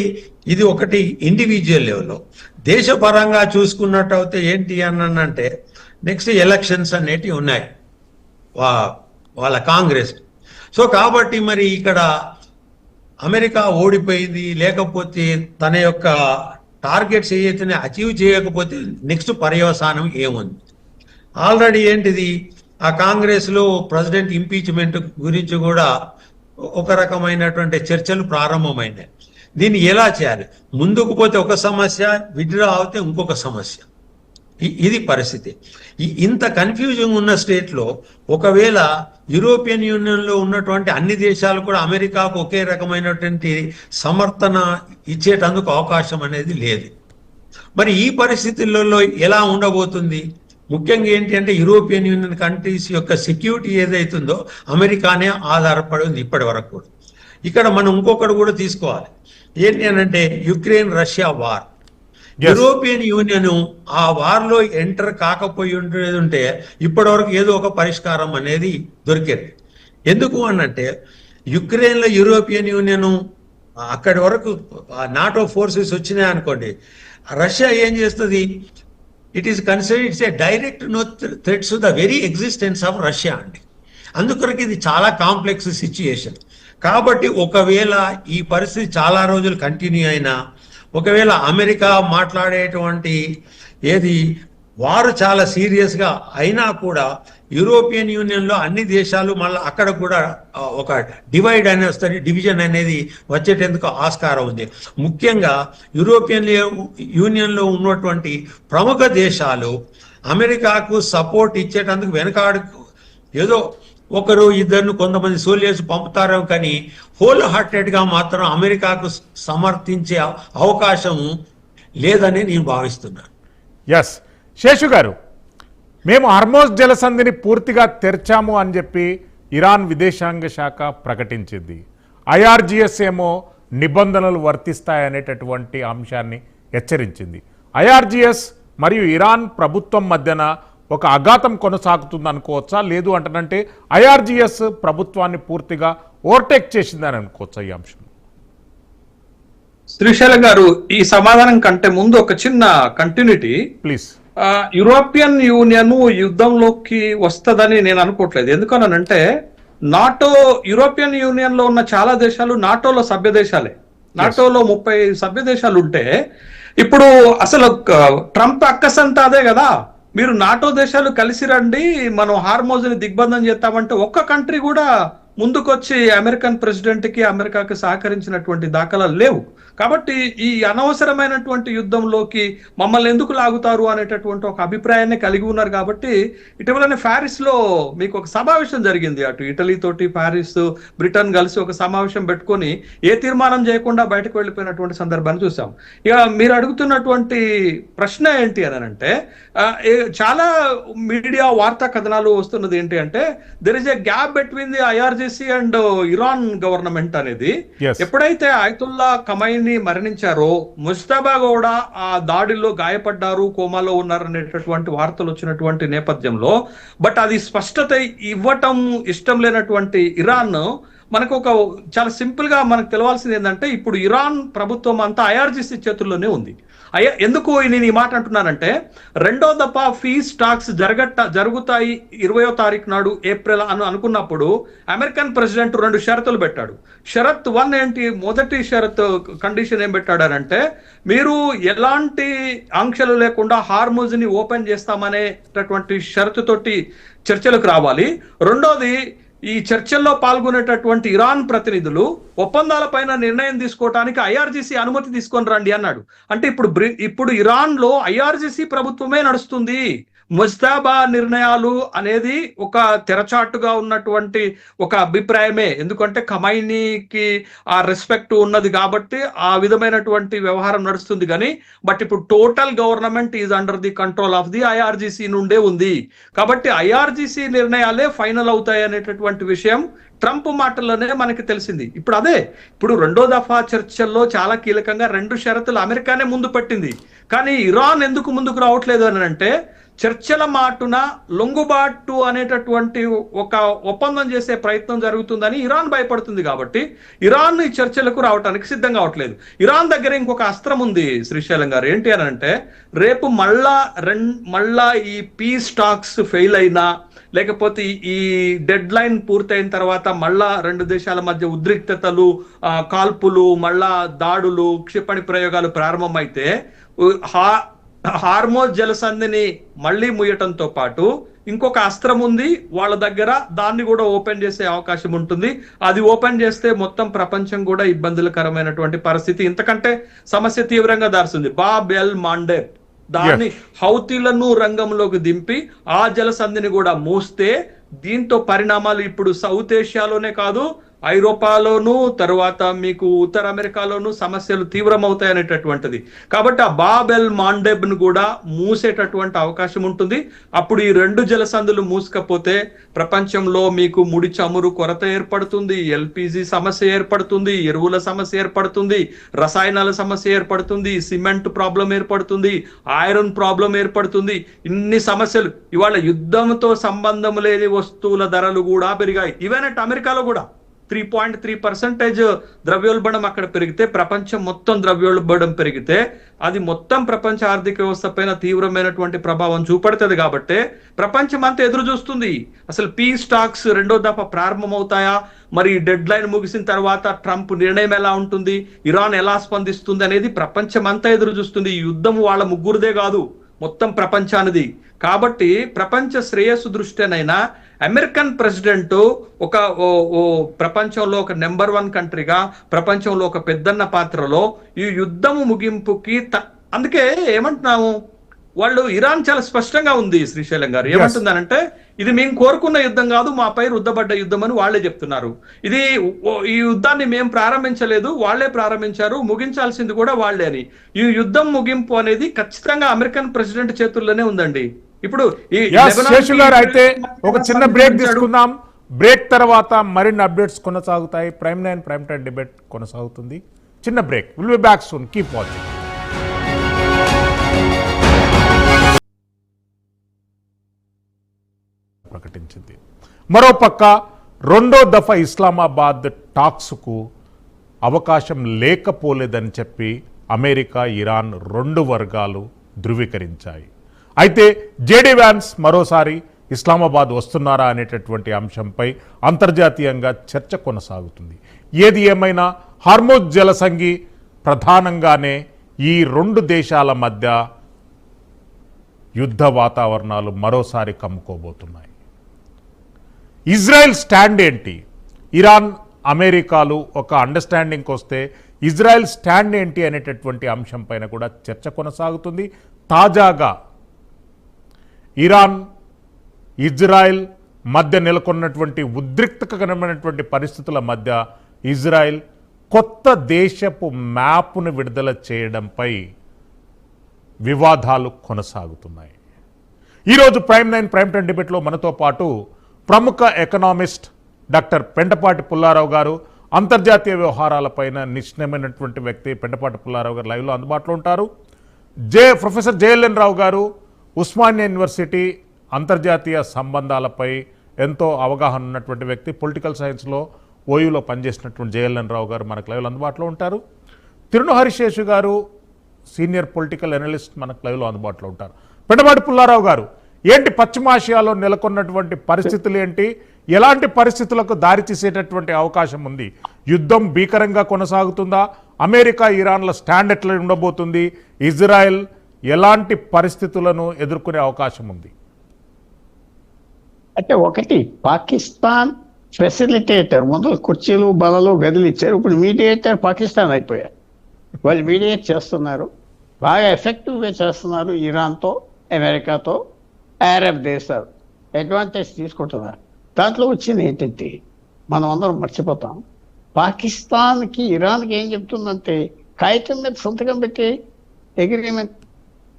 ఇది ఒకటి ఇండివిజువల్ లెవెల్లో. దేశపరంగా చూసుకున్నట్టయితే ఏంటి అనంటే నెక్స్ట్ ఎలక్షన్స్ అనేటివి ఉన్నాయి వాళ్ళ కాంగ్రెస్. సో కాబట్టి మరి ఇక్కడ అమెరికా ఓడిపోయింది, లేకపోతే తన యొక్క టార్గెట్స్ ఏదైతే అచీవ్ చేయకపోతే నెక్స్ట్ పర్యవసానం ఏముంది? ఆల్రెడీ ఏంటిది ఆ కాంగ్రెస్లో ప్రెసిడెంట్ ఇంపీచ్మెంట్ గురించి కూడా ఒక రకమైనటువంటి చర్చలు ప్రారంభమైనాయి. దీన్ని ఎలా చేయాలి? ముందుకు పోతే ఒక సమస్య, విత్డ్రా అవుతే ఇంకొక సమస్య. ఇది పరిస్థితి. ఇంత కన్ఫ్యూజింగ్ ఉన్న స్టేట్లో ఒకవేళ యూరోపియన్ యూనియన్లో ఉన్నటువంటి అన్ని దేశాలు కూడా అమెరికాకు ఒకే రకమైనటువంటి సమర్థన ఇచ్చేటందుకు అవకాశం అనేది లేదు. మరి ఈ పరిస్థితులలో ఎలా ఉండబోతుంది? ముఖ్యంగా ఏంటి అంటే యూరోపియన్ యూనియన్ కంట్రీస్ యొక్క సెక్యూరిటీ ఏదైతుందో అమెరికానే ఆధారపడి ఉంది ఇప్పటి వరకు కూడా. ఇక్కడ మనం ఇంకొకటి కూడా తీసుకోవాలి. ఏంటి అనంటే Ukraine Russia war. European union ఆ వార్లో ఎంటర్ కాకపోయి ఉంటే ఇప్పటి వరకు ఏదో ఒక పరిష్కారం అనేది దొరికేది. ఎందుకు అనంటే యుక్రెయిన్లో యూరోపియన్ యూనియన్ అక్కడి వరకు నాటో ఫోర్సెస్ వచ్చినాయి అనుకోండి, రష్యా ఏం చేస్తుంది? It is considered it's a direct no threats the very existence of Russia అండి. అందుకొరకు ఇది చాలా కాంప్లెక్స్ సిచ్యుయేషన్. కాబట్టి ఒకవేళ ఈ పరిస్థితి చాలా రోజులు కంటిన్యూ అయినా, ఒకవేళ అమెరికా మాట్లాడేటువంటి ఏది వారు చాలా సీరియస్గా అయినా కూడా యూరోపియన్ యూనియన్లో అన్ని దేశాలు మళ్ళీ అక్కడ కూడా ఒక డివైడ్ అనేది వస్తుంది, డివిజన్ అనేది వచ్చేటందుకు ఆస్కారం ఉంది. ముఖ్యంగా యూరోపియన్ యూనియన్లో ఉన్నటువంటి ప్రముఖ దేశాలు అమెరికాకు సపోర్ట్ ఇచ్చేటందుకు వెనకాడు, ఏదో ఒకరు ఇద్దరు కొంతమంది సోల్జర్స్ పంపుతారు, కానీ హోల్ హార్టెడ్గా మాత్రం అమెరికాకు సమర్థించే అవకాశం లేదని నేను భావిస్తున్నాను. ఎస్ శేషు గారు, మేము హార్మోజ్ జలసంధిని పూర్తిగా తెరిచాము అని చెప్పి ఇరాన్ విదేశాంగ శాఖ ప్రకటించింది. ఐఆర్జిఎస్ ఏమో నిబంధనలు వర్తిస్తాయనేటటువంటి అంశాన్ని హెచ్చరించింది. ఐఆర్జిఎస్ మరియు ఇరాన్ ప్రభుత్వం మధ్యన ఒక అఘాతం కొనసాగుతుంది అనుకోవచ్చా? లేదు అంటనంటే ఐఆర్జిఎస్ ప్రభుత్వాన్ని పూర్తిగా ఓవర్టేక్ చేసిందని అనుకోవచ్చా ఈ అంశం? శ్రీశైలం గారు, ఈ సమాధానం కంటే ముందు ఒక చిన్న కంటిన్యూటీ ప్లీజ్. యూరోపియన్ యూనియన్ యుద్ధంలోకి వస్తుందని నేను అనుకోవట్లేదు. ఎందుకనంటే నాటో, యూరోపియన్ యూనియన్ లో ఉన్న చాలా దేశాలు నాటోలో సభ్య దేశాలే. నాటోలో 30 సభ్య దేశాలు ఉంటే ఇప్పుడు అసలు ట్రంప్ అక్కసంతా అదే కదా, మీరు నాటో దేశాలు కలిసి రండి, మనం హార్మోజ్ ని దిగ్బంధం చేస్తామంటే ఒక్క కంట్రీ కూడా ముందుకొచ్చి అమెరికన్ ప్రెసిడెంట్ కి అమెరికాకి సహకరించినటువంటి దాఖలాలు లేవు. కాబట్టి ఈ అనవసరమైనటువంటి యుద్ధంలోకి మమ్మల్ని ఎందుకు లాగుతారు అనేటటువంటి ఒక అభిప్రాయాన్ని కలిగి ఉన్నారు. కాబట్టి ఇటీవలనే ప్యారిస్ లో మీకు ఒక సమావేశం జరిగింది. అటు ఇటలీ తోటి ప్యారిస్, బ్రిటన్ కలిసి ఒక సమావేశం పెట్టుకొని ఏ తీర్మానం చేయకుండా బయటకు వెళ్ళిపోయినటువంటి సందర్భాన్ని చూసాం. ఇక మీరు అడుగుతున్నటువంటి ప్రశ్న ఏంటి అని అంటే, చాలా మీడియా వార్తా కథనాలు వస్తున్నది ఏంటి అంటే, there is a gap between the IRGC and Iran government అనేది. ఎప్పుడైతే ఆయతుల్లా ఖమైనీ మరణించారో, ముజ్తబా కూడా ఆ దాడిలో గాయపడ్డారు, కోమాలో ఉన్నారు అనేటటువంటి వార్తలు వచ్చినటువంటి నేపథ్యంలో, బట్ అది స్పష్టత ఇవ్వటం ఇష్టం లేనటువంటి ఇరాన్ మనకు ఒక చాలా సింపుల్ గా మనకు తెలవాల్సింది ఏంటంటే, ఇప్పుడు ఇరాన్ ప్రభుత్వం అంతా ఐఆర్జిసి చేతుల్లోనే ఉంది. ఎందుకు నేను ఈ మాట అంటున్నానంటే, రెండో దఫా ఫీజ్ టాక్స్ జరుగుతాయి 20వ తారీఖు నాడు ఏప్రిల్ అని అనుకున్నప్పుడు అమెరికన్ ప్రెసిడెంట్ 2 షరతులు పెట్టాడు. షరత్ 1 ఏంటి? మొదటి షరత్ కండిషన్ ఏం పెట్టాడనంటే, మీరు ఎలాంటి ఆంక్షలు లేకుండా హార్మోజ్ ని ఓపెన్ చేస్తామనేటటువంటి షరతుతోటి చర్చలకు రావాలి. రెండోది, ఈ చర్చల్లో పాల్గొనేటటువంటి ఇరాన్ ప్రతినిధులు ఒప్పందాలపైన నిర్ణయం తీసుకోవడానికి ఐఆర్జిసి అనుమతి తీసుకొని రండి అన్నాడు. అంటే ఇప్పుడు ఇరాన్ లో ఐఆర్జిసి ప్రభుత్వమే నడుస్తుంది. ముజ్తబా నిర్ణయాలు అనేది ఒక తెరచాటుగా ఉన్నటువంటి ఒక అభిప్రాయమే. ఎందుకంటే ఖమైనీకి ఆ రెస్పెక్ట్ ఉన్నది కాబట్టి ఆ విధమైనటువంటి వ్యవహారం నడుస్తుంది. కానీ బట్ ఇప్పుడు total government is under the control of the IRGC నుండే ఉంది. కాబట్టి ఐఆర్జిసి నిర్ణయాలే ఫైనల్ అవుతాయి అనేటటువంటి విషయం ట్రంప్ మాటల్లోనే మనకి తెలిసింది. ఇప్పుడు రెండో దఫా చర్చల్లో చాలా కీలకంగా 2 షరతులు అమెరికానే ముందు పెట్టింది. కానీ ఇరాన్ ఎందుకు ముందుకు రావట్లేదు అని అంటే, చర్చల మాటున లొంగుబాటు అనేటటువంటి ఒక ఒప్పందం చేసే ప్రయత్నం జరుగుతుందని ఇరాన్ భయపడుతుంది. కాబట్టి ఇరాన్ ఈ చర్చలకు రావడానికి సిద్ధం కావట్లేదు. ఇరాన్ దగ్గర ఇంకొక అస్త్రం ఉంది శ్రీశైలం గారు. ఏంటి అని అంటే, రేపు మళ్ళా ఈ పీస్ టాక్స్ ఫెయిల్ అయినా, లేకపోతే ఈ డెడ్ లైన్ పూర్తయిన తర్వాత మళ్ళా రెండు దేశాల మధ్య ఉద్రిక్తతలు, కాల్పులు, మళ్ళా దాడులు, క్షిపణి ప్రయోగాలు ప్రారంభమైతే హార్మోజ్ జలసంధిని మళ్ళీ ముయ్యటంతో పాటు ఇంకొక అస్త్రం ఉంది వాళ్ళ దగ్గర, దాన్ని కూడా ఓపెన్ చేసే అవకాశం ఉంటుంది. అది ఓపెన్ చేస్తే మొత్తం ప్రపంచం కూడా ఇబ్బందులకరమైనటువంటి పరిస్థితి, ఇంతకంటే సమస్య తీవ్రంగా దారుస్తుంది. బాబ్ ఎల్ మాండెబ్ దాన్ని హౌతీలను రంగంలోకి దింపి ఆ జలసంధిని కూడా మూస్తే దీంతో పరిణామాలు ఇప్పుడు సౌత్ ఏషియాలోనే కాదు, ఐరోపాలోను, తర్వాత మీకు ఉత్తర అమెరికాలోను సమస్యలు తీవ్రమవుతాయి అనేటటువంటిది. కాబట్టి ఆ బాబ్ ఎల్ మాండెబ్ ను కూడా మూసేటటువంటి అవకాశం ఉంటుంది. అప్పుడు ఈ రెండు జలసంధులు మూసుకపోతే ప్రపంచంలో మీకు ముడి చమురు కొరత ఏర్పడుతుంది, ఎల్పిజి సమస్య ఏర్పడుతుంది, ఎరువుల సమస్య ఏర్పడుతుంది, రసాయనాల సమస్య ఏర్పడుతుంది, సిమెంట్ ప్రాబ్లం ఏర్పడుతుంది, ఐరన్ ప్రాబ్లం ఏర్పడుతుంది. ఇన్ని సమస్యలు. ఇవాళ యుద్ధంతో సంబంధం లేని వస్తువుల ధరలు కూడా పెరిగాయి. ఈవెన్ అట్ అమెరికాలో కూడా 3.3% ద్రవ్యోల్బణం అక్కడ పెరిగితే, ప్రపంచం మొత్తం ద్రవ్యోల్బణం పెరిగితే అది మొత్తం ప్రపంచ ఆర్థిక వ్యవస్థ పైన తీవ్రమైనటువంటి ప్రభావం చూపడుతుంది. కాబట్టి ప్రపంచం అంతా ఎదురు చూస్తుంది. అసలు పీస్ టాక్స్ రెండో దఫా ప్రారంభమవుతాయా, మరి డెడ్ లైన్ ముగిసిన తర్వాత ట్రంప్ నిర్ణయం ఎలా ఉంటుంది, ఇరాన్ ఎలా స్పందిస్తుంది అనేది ప్రపంచం అంతా ఎదురు చూస్తుంది. ఈ యుద్ధం వాళ్ళ ముగ్గురుదే కాదు, మొత్తం ప్రపంచానిది. కాబట్టి ప్రపంచ శ్రేయస్సు దృష్ట్యానైనా అమెరికన్ ప్రెసిడెంట్ ఒక ప్రపంచంలో ఒక నెంబర్ 1 కంట్రీగా, ప్రపంచంలో ఒక పెద్దన్న పాత్రలో ఈ యుద్ధము ముగింపుకి అందుకే ఏమంటున్నాము, వాళ్ళు ఇరాన్ చాలా స్పష్టంగా ఉంది శ్రీశైలం గారు. ఏమంటుందనంటే, ఇది మేము కోరుకున్న యుద్ధం కాదు, మాపై రుద్దబడ్డ యుద్ధం అని వాళ్లే చెప్తున్నారు. ఈ యుద్ధాన్ని మేము ప్రారంభించలేదు, వాళ్లే ప్రారంభించారు, ముగించాల్సింది కూడా వాళ్లే అని. ఈ యుద్ధం ముగింపు అనేది ఖచ్చితంగా అమెరికన్ ప్రెసిడెంట్ చేతుల్లోనే ఉందండి. ఇప్పుడు అయితే ఒక చిన్న బ్రేక్ తీసుకుందాం. బ్రేక్ తర్వాత మరిన్ని అప్డేట్స్ కొనసాగుతాయి. ప్రైమ్ 9 ప్రైమ్ టైమ్ డిబేట్ కొనసాగుతుంది. చిన్న break. Will be back soon. Keep watching. ప్రకటించింది. మరోపక్క రెండో దఫా ఇస్లామాబాద్ టాక్స్కు అవకాశం లేకపోలేదని చెప్పి అమెరికా, ఇరాన్ రెండు వర్గాలు ధృవీకరించాయి. అయితే జేడీ వ్యాన్స్ మరోసారి ఇస్లామాబాద్ వస్తున్నారా అనేటటువంటి అంశంపై అంతర్జాతీయంగా చర్చ కొనసాగుతుంది. ఏది ఏమైనా హార్మోజ్ జలసంధి ప్రధానంగానే ఈ రెండు దేశాల మధ్య యుద్ధ వాతావరణాలు మరోసారి కమ్ముకోబోతున్నాయి. ఇజ్రాయెల్ స్టాండ్ ఏంటి? ఇరాన్, అమెరికాలు ఒక అండర్స్టాండింగ్కి వస్తే ఇజ్రాయెల్ స్టాండ్ ఏంటి అనేటటువంటి అంశం పైన కూడా చర్చ కొనసాగుతుంది. తాజాగా ఇరాన్, ఇజ్రాయెల్ మధ్య నెలకొన్నటువంటి ఉద్రిక్తకరమైనటువంటి పరిస్థితుల మధ్య ఇజ్రాయెల్ కొత్త దేశపు మ్యాప్ను విడుదల చేయడంపై వివాదాలు కొనసాగుతున్నాయి. ఈరోజు ప్రైమ్ 9 ప్రైమ్ టైమ్ డిబేట్లో మనతో పాటు ప్రముఖ ఎకనామిస్ట్ డాక్టర్ పెంటపాటి పుల్లారావు గారు, అంతర్జాతీయ వ్యవహారాలపైన నిష్ణమైనటువంటి వ్యక్తి పెంటపాటి పుల్లారావు గారు లైవ్లో అందుబాటులో ఉంటారు. ప్రొఫెసర్ జేఎల్ఎన్ రావు గారు, ఉస్మానియా యూనివర్సిటీ అంతర్జాతీయ సంబంధాలపై ఎంతో అవగాహన ఉన్నటువంటి వ్యక్తి, పొలిటికల్ సైన్స్లో ఓయూలో పనిచేసినటువంటి జేఎల్ఎన్ రావు గారు మనకు లైవ్లో అందుబాటులో ఉంటారు. తిరును హరిశేషు గారు సీనియర్ పొలిటికల్ అనలిస్ట్ మనకు లైవ్లో అందుబాటులో ఉంటారు. పెంటపాటి పుల్లారావు గారు, ఏంటి పశ్చిమాసియాలో నెలకొన్నటువంటి పరిస్థితులు ఏంటి? ఎలాంటి పరిస్థితులకు దారి తీసేటటువంటి అవకాశం ఉంది? యుద్ధం భీకరంగా కొనసాగుతుందా? అమెరికా, ఇరాన్ల స్టాండ్ ఎట్లా ఉండబోతుంది? ఇజ్రాయెల్ ఎలాంటి పరిస్థితులను ఎదుర్కొనే అవకాశం ఉంది? అంటే ఒకటి, పాకిస్తాన్ ఫెసిలిటేటర్, మొదలు కుర్చీలు, బలలు, గదులు ఇచ్చారు. ఇప్పుడు మీడియేటర్ పాకిస్తాన్ అయిపోయారు. వాళ్ళు మీడియేట్ చేస్తున్నారు, బాగా ఎఫెక్టివ్గా చేస్తున్నారు. ఇరాన్తో, అమెరికాతో, అరబ్ దేశాలు అడ్వాంటేజ్ తీసుకుంటున్నారు. దాంట్లో వచ్చింది ఏంటంటే, మనం అందరం మర్చిపోతాం, పాకిస్తాన్కి ఇరాన్కి ఏం చెప్తుందంటే, కాగితం మీద సంతకం పెట్టి అగ్రిమెంట్,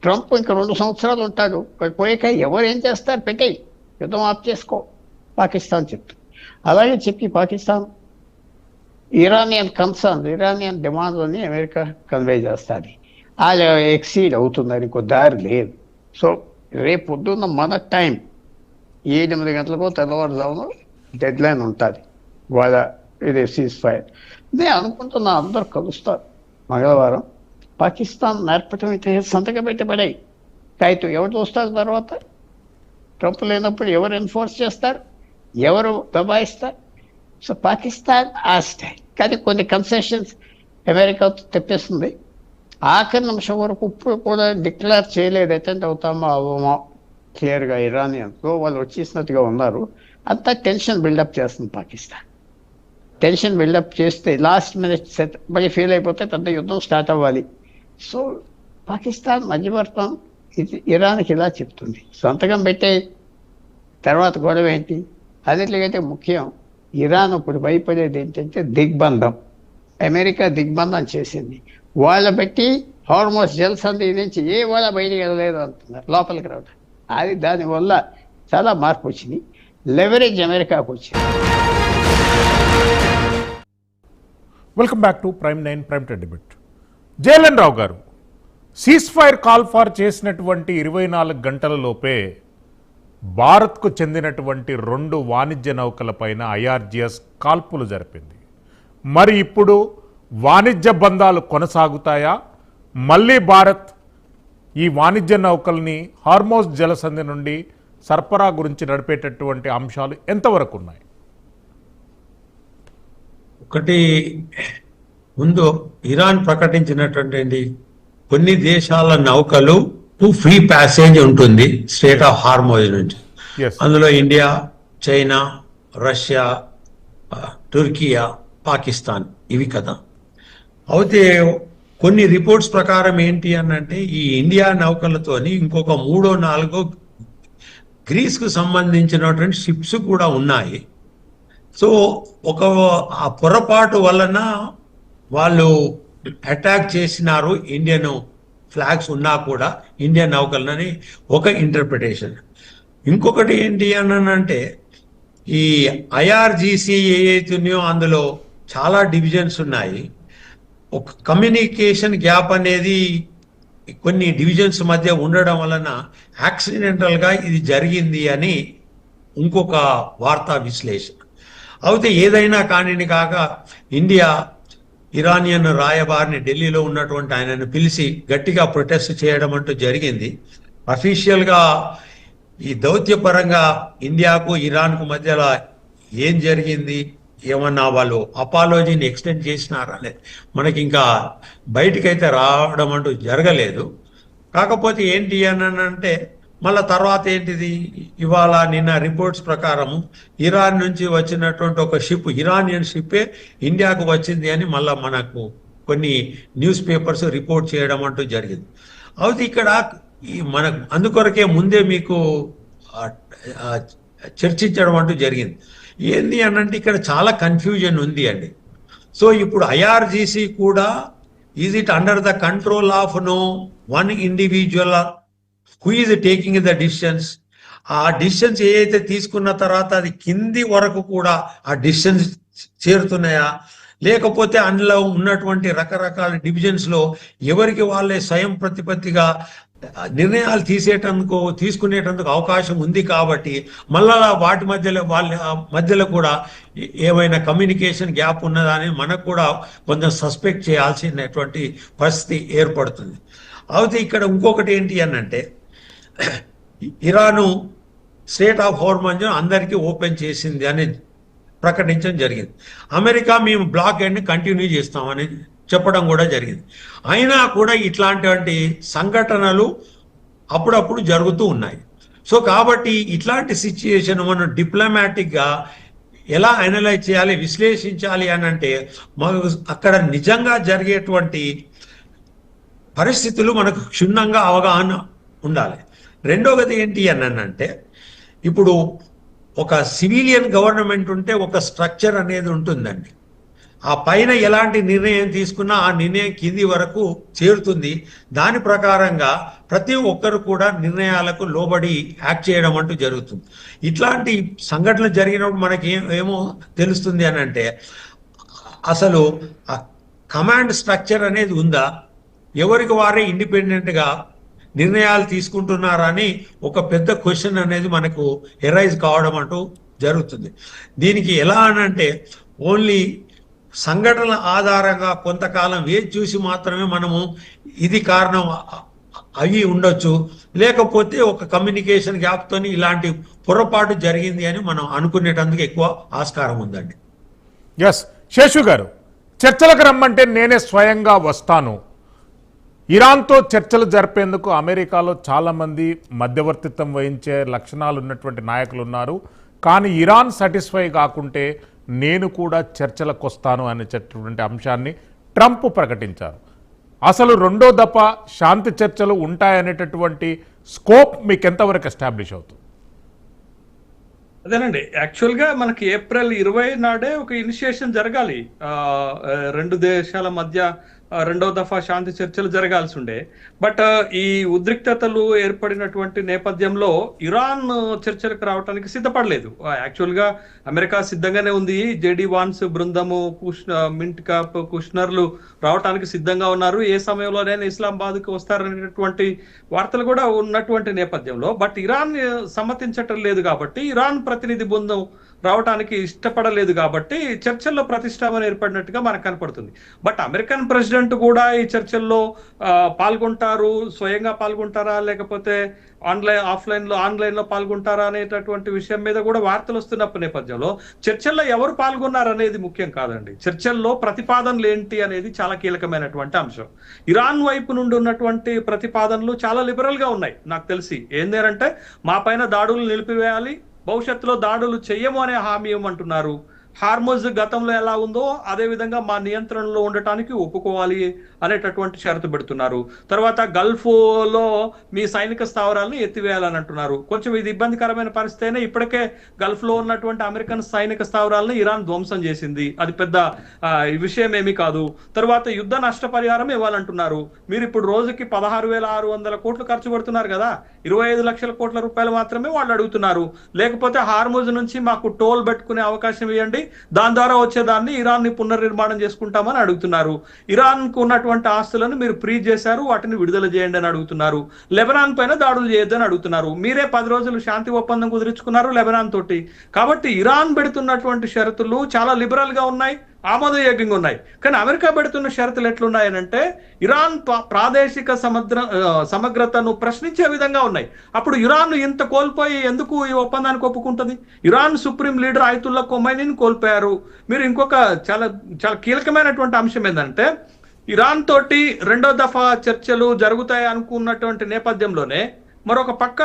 ట్రంప్ ఇంకా 2 సంవత్సరాలు ఉంటాడు, పోయాక ఎవరు ఏం చేస్తారు, పెట్టేయి, యుద్ధం ఆఫ్ చేసుకో, పాకిస్తాన్ చెప్తుంది. అలాగే చెప్పి పాకిస్తాన్ ఇరానియన్ కన్సర్న్, ఇరానియన్ డిమాండ్లని అమెరికా కన్వే చేస్తుంది. అది ఎక్సీడ్ అవుతుందని ఇంకో దారి లేదు. సో రేపు పొద్దున్న మన టైం 8 గంటలకు తెల్లవారుజామున డెడ్ లైన్ ఉంటుంది వాళ్ళ ఇది సీజ్ ఫైర్. నేను అనుకుంటున్నా అందరూ కలుస్తారు మంగళవారం. పాకిస్తాన్ నేర్పటం అయితే సంతకం పెట్టబడాయి కాగితం ఎవరు చూస్తారు తర్వాత? ట్రంప్ లేనప్పుడు ఎవరు ఎన్ఫోర్స్ చేస్తారు, ఎవరు దబాయిస్తారు? సో పాకిస్తాన్ ఆస్టే, కానీ కొన్ని కన్సెషన్స్ అమెరికా తెప్పిస్తుంది. ఆఖరి నిమిషం వరకు ఇప్పుడు కూడా డిక్లేర్ చేయలేదు అటెండ్ అవుతామో అవ్వమో క్లియర్గా. ఇరానియన్స్లో వాళ్ళు వచ్చేసినట్టుగా ఉన్నారు. అంతా టెన్షన్ బిల్డప్ చేస్తుంది పాకిస్తాన్. టెన్షన్ బిల్డప్ చేస్తే లాస్ట్ మినిట్ సెట్ మళ్ళీ ఫెయిల్ అయిపోతే పెద్ద యుద్ధం స్టార్ట్ అవ్వాలి. సో పాకిస్తాన్ మధ్యవర్తం ఇది ఇరాన్కి ఇలా చెప్తుంది, సంతకం పెట్టే తర్వాత గొడవ ఏంటి? అన్నిటికంటే ముఖ్యం ఇరాన్ ఇప్పుడు భయపడేది ఏంటంటే దిగ్బంధం. అమెరికా దిగ్బంధం చేసింది, వాళ్ళ బట్టి హార్మోస్ జలసంధి నుంచి ఏ వాళ్ళ బయటికి వెళ్ళలేదు అంటున్నారు, లోపలికి రావడం. అది దానివల్ల చాలా మార్పు వచ్చింది, లెవరేజ్ అమెరికాకు వచ్చింది. Welcome back to prime 9 prime time debate. Jayalan Rao garu, cease fire call far చేసినటువంటి 24 గంటల లోపే భారత్కు చెందినటువంటి 2 వాణిజ్య నౌకలపైన IRGS కాల్పులు జరిపింది. మరి ఇప్పుడు వాణిజ్య బంధాలు కొనసాగుతాయా? మళ్ళీ భారత్ ఈ వాణిజ్య నౌకల్ని హార్మోస్ జలసంధి నుండి సరఫరా గురించి నడిపేటటువంటి అంశాలు ఎంతవరకు ఉన్నాయి? ఒకటి, ముందు ఇరాన్ ప్రకటించినటువంటి కొన్ని దేశాల నౌకలు ఫ్రీ ప్యాసేజ్ ఉంటుంది స్టేట్ ఆఫ్ హార్మోజ్ నుంచి. Yes. అందులో ఇండియా, చైనా, రష్యా, టుర్కియా, పాకిస్తాన్ ఇవి కదా. అయితే కొన్ని రిపోర్ట్స్ ప్రకారం ఏంటి అనంటే ఈ ఇండియా నౌకలతోని ఇంకొక 3-4 గ్రీస్కు సంబంధించినటువంటి షిప్స్ కూడా ఉన్నాయి. సో ఒక ఆ పొరపాటు వలన వాళ్ళు అటాక్ చేసినారు ఇండియన్ ఫ్లాగ్స్ ఉన్నా కూడా ఇండియన్ నౌకలని ఒక ఇంటర్ప్రిటేషన్. ఇంకొకటి ఏంటి అనంటే ఈ IRGC ఏవైతున్నాయో అందులో చాలా డివిజన్స్ ఉన్నాయి. ఒక కమ్యూనికేషన్ గ్యాప్ అనేది కొన్ని డివిజన్స్ మధ్య ఉండడం వలన యాక్సిడెంటల్ గా ఇది జరిగింది అని ఇంకొక వార్తా విశ్లేషణ. అయితే ఏదైనా కానీ కాక ఇండియా ఇరానియన్ రాయబారిని ఢిల్లీలో ఉన్నటువంటి ఆయనను పిలిచి గట్టిగా ప్రొటెస్ట్ చేయడం అంటూ జరిగింది. అఫీషియల్ గా ఈ దౌత్యపరంగా ఇండియాకు ఇరాన్కు మధ్యలో ఏం జరిగింది, ఏమన్నా వాళ్ళు అపాలజీని ఎక్స్టెండ్ చేసినారా అనేది మనకి ఇంకా బయటికైతే రావడం అంటూ జరగలేదు. కాకపోతే ఏంటి అని అంటే మళ్ళా తర్వాత ఏంటిది, ఇవాళ నిన్న రిపోర్ట్స్ ప్రకారం ఇరాన్ నుంచి వచ్చినటువంటి ఒక షిప్, ఇరానియన్ షిప్పే ఇండియాకు వచ్చింది అని మళ్ళా మనకు కొన్ని న్యూస్ పేపర్స్ రిపోర్ట్ చేయడం అంటూ జరిగింది. అయితే ఇక్కడ మనకు అందుకొరకే ముందే మీకు చర్చించడం అంటూ జరిగింది. ఏంది అనంటే ఇక్కడ చాలా కన్ఫ్యూజన్ ఉంది అండి. సో ఇప్పుడు IRGC కూడా is it under the control of one individual who is taking the decisions? ఆ డిసిషన్స్ ఏదైతే తీసుకున్న తర్వాత అది కింది వరకు కూడా ఆ డిసిషన్స్ చేరుతున్నాయా, లేకపోతే అందులో ఉన్నటువంటి రకరకాల డివిజన్స్ లో ఎవరికి వాళ్ళే స్వయం ప్రతిపత్తిగా నిర్ణయాలు తీసుకునేటందుకు అవకాశం ఉంది. కాబట్టి మళ్ళా వాటి మధ్యలో కూడా ఏమైనా కమ్యూనికేషన్ గ్యాప్ ఉన్నదా అని మనకు కూడా కొంచెం సస్పెక్ట్ చేయాల్సినటువంటి పరిస్థితి ఏర్పడుతుంది. అయితే ఇక్కడ ఇంకొకటి ఏంటి అనంటే ఇరాను స్టేట్ ఆఫ్ హార్మోజ్ అందరికీ ఓపెన్ చేసింది అని ప్రకటించడం జరిగింది. అమెరికా మేము బ్లాక్ ని కంటిన్యూ చేస్తామని చెప్పడం కూడా జరిగింది. అయినా కూడా ఇట్లాంటి సంఘటనలు అప్పుడప్పుడు జరుగుతూ ఉన్నాయి. సో కాబట్టి ఇట్లాంటి సిచ్యుయేషన్ మనం డిప్లొమాటిక్ గా ఎలా అనలైజ్ చేయాలి, విశ్లేషించాలి అని అంటే మనకు అక్కడ నిజంగా జరిగేటువంటి పరిస్థితులు మనకు క్షుణ్ణంగా అవగాహన ఉండాలి. రెండవది ఏంటి అంటే ఇప్పుడు ఒక సివిలియన్ గవర్నమెంట్ ఉంటే ఒక స్ట్రక్చర్ అనేది ఉంటుందండి. ఆ పైన ఎలాంటి నిర్ణయం తీసుకున్నా ఆ నిర్ణయం కింది వరకు చేరుతుంది. దాని ప్రకారంగా ప్రతి ఒక్కరు కూడా నిర్ణయాలకు లోబడి యాక్ట్ చేయడం అంటూ జరుగుతుంది. ఇట్లాంటి సంఘటనలు జరిగినప్పుడు మనకి ఏమో తెలుస్తుంది అని అంటే అసలు ఆ కమాండ్ స్ట్రక్చర్ అనేది ఉందా, ఎవరికి వారే ఇండిపెండెంట్గా నిర్ణయాలు తీసుకుంటున్నారని ఒక పెద్ద క్వశ్చన్ అనేది మనకు ఎరైజ్ కావడం అంటూ జరుగుతుంది. దీనికి ఎలా అనంటే ఓన్లీ సంఘటనల ఆధారంగా కొంతకాలం వేచి చూసి మాత్రమే మనము ఇది కారణం అవి ఉండొచ్చు, లేకపోతే ఒక కమ్యూనికేషన్ గ్యాప్తోని ఇలాంటి పొరపాటు జరిగింది అని మనం అనుకునేటందుకు ఎక్కువ ఆస్కారం ఉందండి. ఎస్ శేషు గారు, చర్చలకు రమ్మంటే నేనే స్వయంగా వస్తాను. ఇరాన్తో చర్చలు జరిపేందుకు అమెరికాలో చాలామంది మధ్యవర్తిత్వం వహించే లక్షణాలు ఉన్నటువంటి నాయకులు ఉన్నారు. కానీ ఇరాన్ సాటిస్ఫై కాకుంటే నేను కూడా చర్చలకు వస్తాను అనేటటువంటి అంశాన్ని ట్రంప్ ప్రకటించారు. అసలు రెండో దఫా శాంతి చర్చలు ఉంటాయనేటటువంటి స్కోప్ మీకు ఎంతవరకు ఎస్టాబ్లిష్ అవుతుంది? అదేనండి, యాక్చువల్ గా మనకి ఏప్రిల్ 20 నాడే ఒక ఇనిషియేషన్ జరగాలి. రెండు దేశాల మధ్య రెండో దఫా శాంతి చర్చలు జరగాల్సి ఉండే. బట్ ఈ ఉద్రిక్తతలు ఏర్పడినటువంటి నేపథ్యంలో ఇరాన్ చర్చలకు రావడానికి సిద్ధపడలేదు. యాక్చువల్ గా అమెరికా సిద్ధంగానే ఉంది. జేడి వాన్స్ బృందము, మింట్ కాప్, కుష్నర్లు రావడానికి సిద్ధంగా ఉన్నారు. ఏ సమయంలోనైనా ఇస్లామాబాద్కి వస్తారనేటువంటి వార్తలు కూడా ఉన్నటువంటి నేపథ్యంలో బట్ ఇరాన్ సమ్మతించటం లేదు కాబట్టి, ఇరాన్ ప్రతినిధి బృందం రావడానికి ఇష్టపడలేదు కాబట్టి చర్చల్లో ప్రతిష్టాపన ఏర్పడినట్టుగా మనకు కనపడుతుంది. బట్ అమెరికన్ ప్రెసిడెంట్ కూడా ఈ చర్చల్లో పాల్గొంటారు, స్వయంగా పాల్గొంటారా లేకపోతే ఆన్లైన్ లో పాల్గొంటారా అనేటటువంటి విషయం మీద కూడా వార్తలు వస్తున్న నేపథ్యంలో చర్చల్లో ఎవరు పాల్గొన్నారు అనేది ముఖ్యం కాదండి. చర్చల్లో ప్రతిపాదనలు ఏంటి అనేది చాలా కీలకమైనటువంటి అంశం. ఇరాన్ వైపు నుండి ఉన్నటువంటి ప్రతిపాదనలు చాలా లిబరల్ గా ఉన్నాయి. నాకు తెలిసి ఏంటంటే మా పైన దాడులు నిలిపివేయాలి, భవిష్యత్తులో దాడులు చెయ్యము అనే హామీ ఇవ్వమంటున్నారు. హార్మోజ్ గతంలో ఎలా ఉందో అదే విధంగా మా నియంత్రణలో ఉండటానికి ఒప్పుకోవాలి అనేటటువంటి షరతు పెడుతున్నారు. తర్వాత గల్ఫ్ లో మీ సైనిక స్థావరాలను ఎత్తివేయాలని అంటున్నారు. కొంచెం ఇది ఇబ్బందికరమైన పరిస్థితి అయినా ఇప్పటికే గల్ఫ్ లో ఉన్నటువంటి అమెరికన్ సైనిక స్థావరాలను ఇరాన్ ధ్వంసం చేసింది. అది పెద్ద విషయం ఏమీ కాదు. తర్వాత యుద్ధ నష్టపరిహారం ఇవ్వాలంటున్నారు. మీరు ఇప్పుడు రోజుకి 16,600 కోట్లు ఖర్చు పెడుతున్నారు కదా, 25 లక్షల కోట్ల రూపాయలు మాత్రమే వాళ్ళు అడుగుతున్నారు. లేకపోతే హార్మోజ్ నుంచి మాకు టోల్ పెట్టుకునే అవకాశం ఇవ్వండి, దాని ద్వారా వచ్చేదాన్ని ఇరాన్ ని పునర్నిర్మాణం చేసుకుంటామని అడుగుతున్నారు. ఇరాన్ కు ఉన్నటువంటి ఆస్తులను మీరు ఫ్రీజ్ చేశారు, వాటిని విడుదల చేయండి అని అడుగుతున్నారు. లెబనాన్ పైన దాడులు చేయొద్దని అడుగుతున్నారు. మీరే 10 రోజులు శాంతి ఒప్పందం కుదుర్చుకున్నారు లెబనాన్ తోటి. కాబట్టి ఇరాన్ పెడుతున్నటువంటి షరతులు చాలా లిబరల్ గా ఉన్నాయి, ఆమోదయోగ్యంగా ఉన్నాయి. కానీ అమెరికా పెడుతున్న షరతులు ఎట్లున్నాయనంటే ఇరాన్ ప్రాదేశిక సమగ్రతను ప్రశ్నించే విధంగా ఉన్నాయి. అప్పుడు ఇరాన్ ఇంత కోల్పోయి ఎందుకు ఈ ఒప్పందానికి ఒప్పుకుంటుంది? ఇరాన్ సుప్రీం లీడర్ ఆయతుల్లా ఖొమైనీని కోల్పోయారు. మీరు ఇంకొక చాలా చాలా కీలకమైనటువంటి అంశం ఏంటంటే ఇరాన్ తోటి రెండో దఫా చర్చలు జరుగుతాయి అనుకున్నటువంటి నేపథ్యంలోనే మరొక పక్క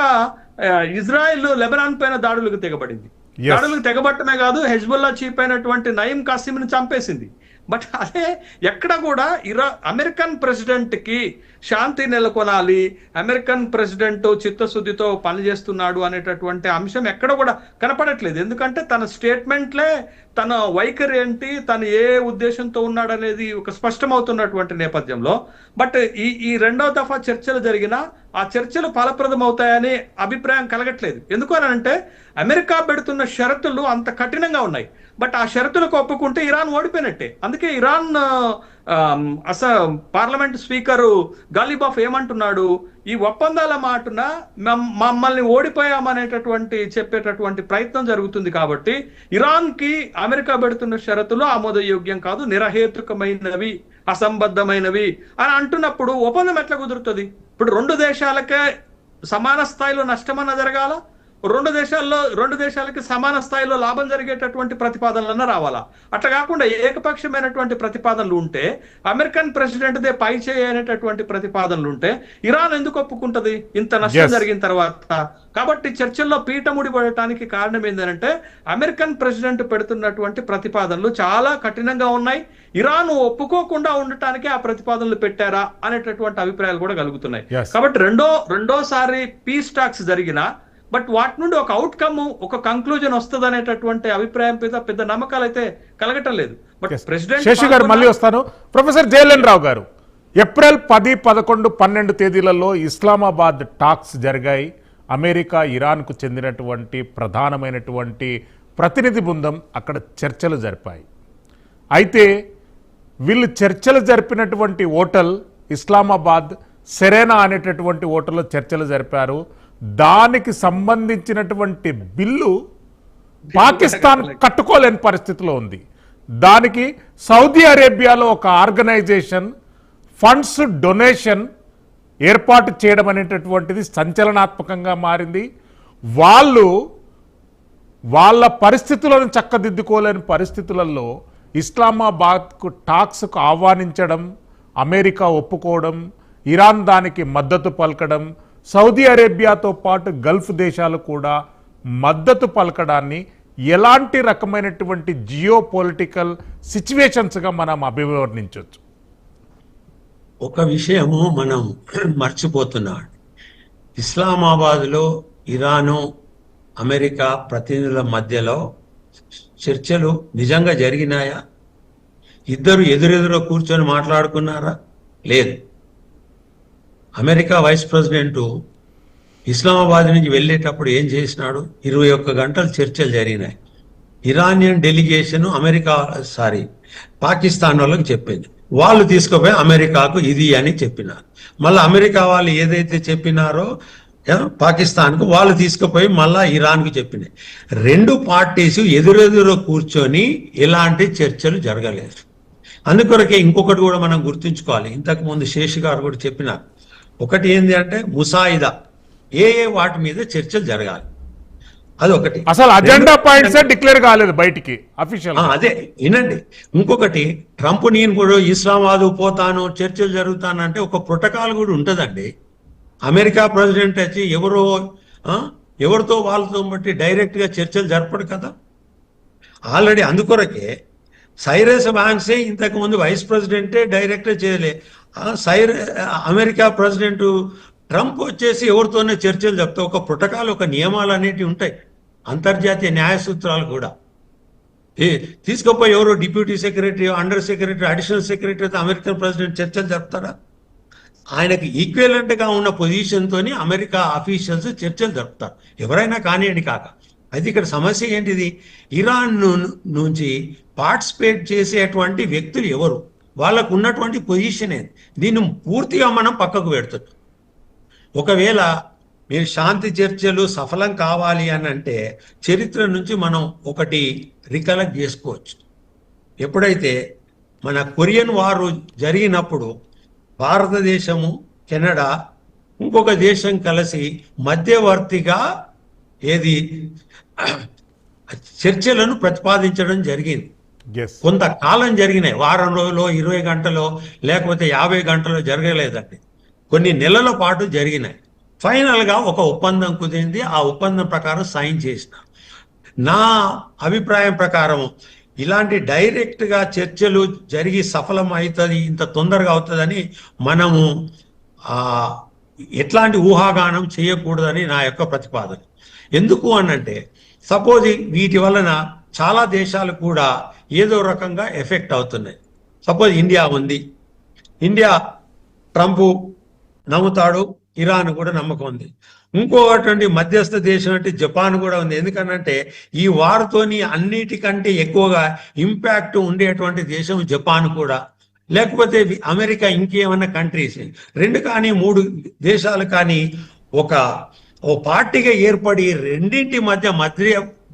ఇజ్రాయెల్ లెబనాన్ పైన దాడులకు తెగబడింది. దాడులకు తెగబట్టమే కాదు, హెజ్బుల్లా చీఫ్ అయినటువంటి నయీం కాసిమ్ని చంపేసింది. బట్ అదే ఎక్కడ కూడా అమెరికన్ ప్రెసిడెంట్ కి శాంతి నెలకొనాలి, అమెరికన్ ప్రెసిడెంట్ చిత్తశుద్ధితో పనిచేస్తున్నాడు అనేటటువంటి అంశం ఎక్కడ కూడా కనపడట్లేదు. ఎందుకంటే తన స్టేట్మెంట్లే తన వైఖరి ఏంటి, తను ఏ ఉద్దేశంతో ఉన్నాడనేది ఒక స్పష్టమవుతున్నటువంటి నేపథ్యంలో బట్ ఈ రెండో దఫా చర్చలు జరిగినా ఆ చర్చలు ఫలప్రదం అవుతాయని అభిప్రాయం కలగట్లేదు. ఎందుకు అని అంటే అమెరికా పెడుతున్న షరతులు అంత కఠినంగా ఉన్నాయి. బట్ ఆ షరతులకు ఒప్పుకుంటే ఇరాన్ ఓడిపోయినట్టే. అందుకే ఇరాన్ పార్లమెంట్ స్పీకరు గాలిబాఫ్ ఏమంటున్నాడు, ఈ ఒప్పందాల మాటున మమ్మల్ని ఓడిపోయామనేటటువంటి చెప్పేటటువంటి ప్రయత్నం జరుగుతుంది. కాబట్టి ఇరాన్ కి అమెరికా పెడుతున్న షరతులు ఆమోదయోగ్యం కాదు, నిరహేతుకమైనవి, అసంబద్ధమైనవి అని అంటున్నప్పుడు ఒప్పందం ఎట్లా కుదురుతుంది? ఇప్పుడు రెండు దేశాలకే సమాన స్థాయిలో నష్టమన్న జరగాల, రెండు దేశాలకి సమాన స్థాయిలో లాభం జరిగేటటువంటి ప్రతిపాదనలన్నా రావాలా? అట్లా కాకుండా ఏకపక్షమైనటువంటి ప్రతిపాదనలు ఉంటే, అమెరికన్ ప్రెసిడెంట్ దే పై చేయనేటటువంటి ప్రతిపాదనలు ఉంటే ఇరాన్ ఎందుకు ఒప్పుకుంటది ఇంత నష్టం జరిగిన తర్వాత? కాబట్టి చర్చల్లో పీఠముడి పడటానికి కారణం ఏంటంటే అమెరికన్ ప్రెసిడెంట్ పెడుతున్నటువంటి ప్రతిపాదనలు చాలా కఠినంగా ఉన్నాయి. ఇరాన్ ఒప్పుకోకుండా ఉండటానికి ఆ ప్రతిపాదనలు పెట్టారా అనేటటువంటి అభిప్రాయాలు కూడా కలుగుతున్నాయి. కాబట్టి రెండోసారి పీస్ టాక్స్ జరిగినా బట్ వాటి నుండి ఒక అవుట్కమ్, ఒక కంక్లూజన్ వస్తుంది అనేటటువంటి అభిప్రాయం మీద పెద్ద నమ్మకాలు అయితే కలగటం లేదు. బట్ ప్రెసిడెంట్ శేషు గారు మళ్ళీ వస్తాను. ప్రొఫెసర్ జయలలిన్ రావు గారు, ఏప్రిల్ 10, 11, 12 తేదీలలో ఇస్లామాబాద్ టాక్స్ జరిగాయి. అమెరికా, ఇరాన్కు చెందినటువంటి ప్రధానమైనటువంటి ప్రతినిధి బృందం అక్కడ చర్చలు జరిపాయి. అయితే వీళ్ళు చర్చలు జరిపినటువంటి హోటల్ ఇస్లామాబాద్ సెరెనా అనేటటువంటి హోటల్లో చర్చలు జరిపారు. దానికి సంబంధించినటువంటి బిల్లు పాకిస్తాన్ కట్టుకోలేని పరిస్థితిలో ఉంది. దానికి సౌదీ అరేబియాలో ఒక ఆర్గనైజేషన్ ఫండ్స్ డొనేషన్ ఏర్పాటు చేయడం అనేటటువంటిది సంచలనాత్మకంగా మారింది. వాళ్ళు వాళ్ళ పరిస్థితులను చక్కదిద్దుకోలేని పరిస్థితులలో ఇస్లామాబాద్కు టాక్స్కు ఆహ్వానించడం, అమెరికా ఒప్పుకోవడం, ఇరాన్ దానికి మద్దతు పలకడం, సౌదీ అరేబియాతో పాటు గల్ఫ్ దేశాలు కూడా మద్దతు పలకడాన్ని ఎలాంటి రకమైనటువంటి జియో పొలిటికల్ సిచ్యువేషన్స్గా మనం అభివర్ణించవచ్చు? ఒక విషయము మనం మర్చిపోతున్నాం. ఇస్లామాబాద్లో ఇరాను అమెరికా ప్రతినిధుల మధ్యలో చర్చలు నిజంగా జరిగినాయా? ఇద్దరు ఎదురెదురు కూర్చొని మాట్లాడుకున్నారా? లేదు. అమెరికా వైస్ ప్రెసిడెంట్ ఇస్లామాబాద్ నుంచి వెళ్ళేటప్పుడు ఏం చేసినాడు? 21 గంటలు చర్చలు జరిగినాయి. ఇరానియన్ డెలిగేషన్ పాకిస్తాన్ వాళ్ళకి చెప్పింది. వాళ్ళు తీసుకుపోయి అమెరికాకు ఇది అని చెప్పినారు. మళ్ళీ అమెరికా వాళ్ళు ఏదైతే చెప్పినారో పాకిస్తాన్కు వాళ్ళు తీసుకుపోయి మళ్ళా ఇరాన్కు చెప్పినాయి. రెండు పార్టీస్ ఎదురెదురు కూర్చొని ఇలాంటి చర్చలు జరగలేదు. అందుకొరకే ఇంకొకటి కూడా మనం గుర్తుంచుకోవాలి. ఇంతకు ముందు శేష్ గారు కూడా చెప్పినారు. ఒకటి ఏంటి అంటే ముసాయిదా, ఏ వాటి మీద చర్చలు జరగాలి, అదొకటి. అసలు అజెండా పాయింట్స్ డిక్లేర్ కాలేదు బయటికి అఫీషియల్. అదే వినండి. ఇంకొకటి, ట్రంప్ నేను కూడా ఇస్లామాబాద్ పోతాను, చర్చలు జరుగుతానంటే ఒక ప్రోటోకాల్ కూడా ఉంటుందండి. అమెరికా ప్రెసిడెంట్ వచ్చి ఎవరితో వాళ్ళతో బట్టి డైరెక్ట్ గా చర్చలు జరపడు కదా. ఆల్రెడీ అందుకొరకే సైరస్ వ్యాన్సే ఇంతకు ముందు వైస్ ప్రెసిడెంటే డైరెక్ట్ చేయలే. అమెరికా ప్రెసిడెంట్ ట్రంప్ వచ్చేసి ఎవరితోనే చర్చలు చెప్తే ఒక ప్రోటోకాల్, ఒక నియమాలు అనేటివి ఉంటాయి. అంతర్జాతీయ న్యాయ సూత్రాలు కూడా తీసుకుపోయి ఎవరో deputy secretary, under secretary, additional సెక్రటరీతో అమెరికన్ ప్రెసిడెంట్ చర్చలు జరుపుతారా? ఆయనకి ఈక్వలెంట్ గా ఉన్న పొజిషన్ తోని అమెరికా అఫీషియల్స్ చర్చలు జరుపుతారు, ఎవరైనా కానివ్వండి. కాక అయితే ఇక్కడ సమస్య ఏంటిది? ఇరాన్ నుంచి పార్టిసిపేట్ చేసేటువంటి వ్యక్తులు ఎవరు, వాళ్ళకు ఉన్నటువంటి పొజిషన్ ఏంటి, దీన్ని పూర్తిగా మనం పక్కకు పెడుతున్నాం. ఒకవేళ మీరు శాంతి చర్చలు సఫలం కావాలి అని అంటే చరిత్ర నుంచి మనం ఒకటి రికలెక్ట్ చేసుకోవచ్చు. ఎప్పుడైతే మన కొరియన్ వారు జరిగినప్పుడు భారతదేశము, కెనడా, ఇంకొక దేశం కలిసి మధ్యవర్తిగా చర్చలను ప్రతిపాదించడం జరిగింది. కొంతకాలం జరిగినాయి, వారం రోజులు, 20 గంటలో, లేకపోతే 50 గంటలో జరగలేదండి. కొన్ని నెలల పాటు జరిగినాయి. ఫైనల్ గా ఒక ఒప్పందం కుదిరింది. ఆ ఒప్పందం ప్రకారం సైన్ చేసిన. నా అభిప్రాయం ప్రకారం ఇలాంటి డైరెక్ట్ గా చర్చలు జరిగి సఫలం అవుతుంది, ఇంత తొందరగా అవుతుందని మనము ఎట్లాంటి ఊహాగానం చేయకూడదని నా యొక్క ప్రతిపాదన. ఎందుకు అనంటే సపోజ్ వీటి వలన చాలా దేశాలు కూడా ఏదో రకంగా ఎఫెక్ట్ అవుతున్నాయి. సపోజ్ ఇండియా ఉంది, ఇండియా ట్రంప్ నమ్ముతాడు, ఇరాన్ కూడా నమ్మకం ఉంది. ఇంకోటువంటి మధ్యస్థ దేశం అంటే జపాన్ కూడా ఉంది. ఎందుకనంటే ఈ వార్తోని అన్నిటికంటే ఎక్కువగా ఇంపాక్ట్ ఉండేటువంటి దేశం జపాన్ కూడా, లేకపోతే అమెరికా, ఇంకేమన్నా కంట్రీస్, 2 కానీ 3 దేశాలు కానీ ఓ పార్టీగా ఏర్పడి రెండింటి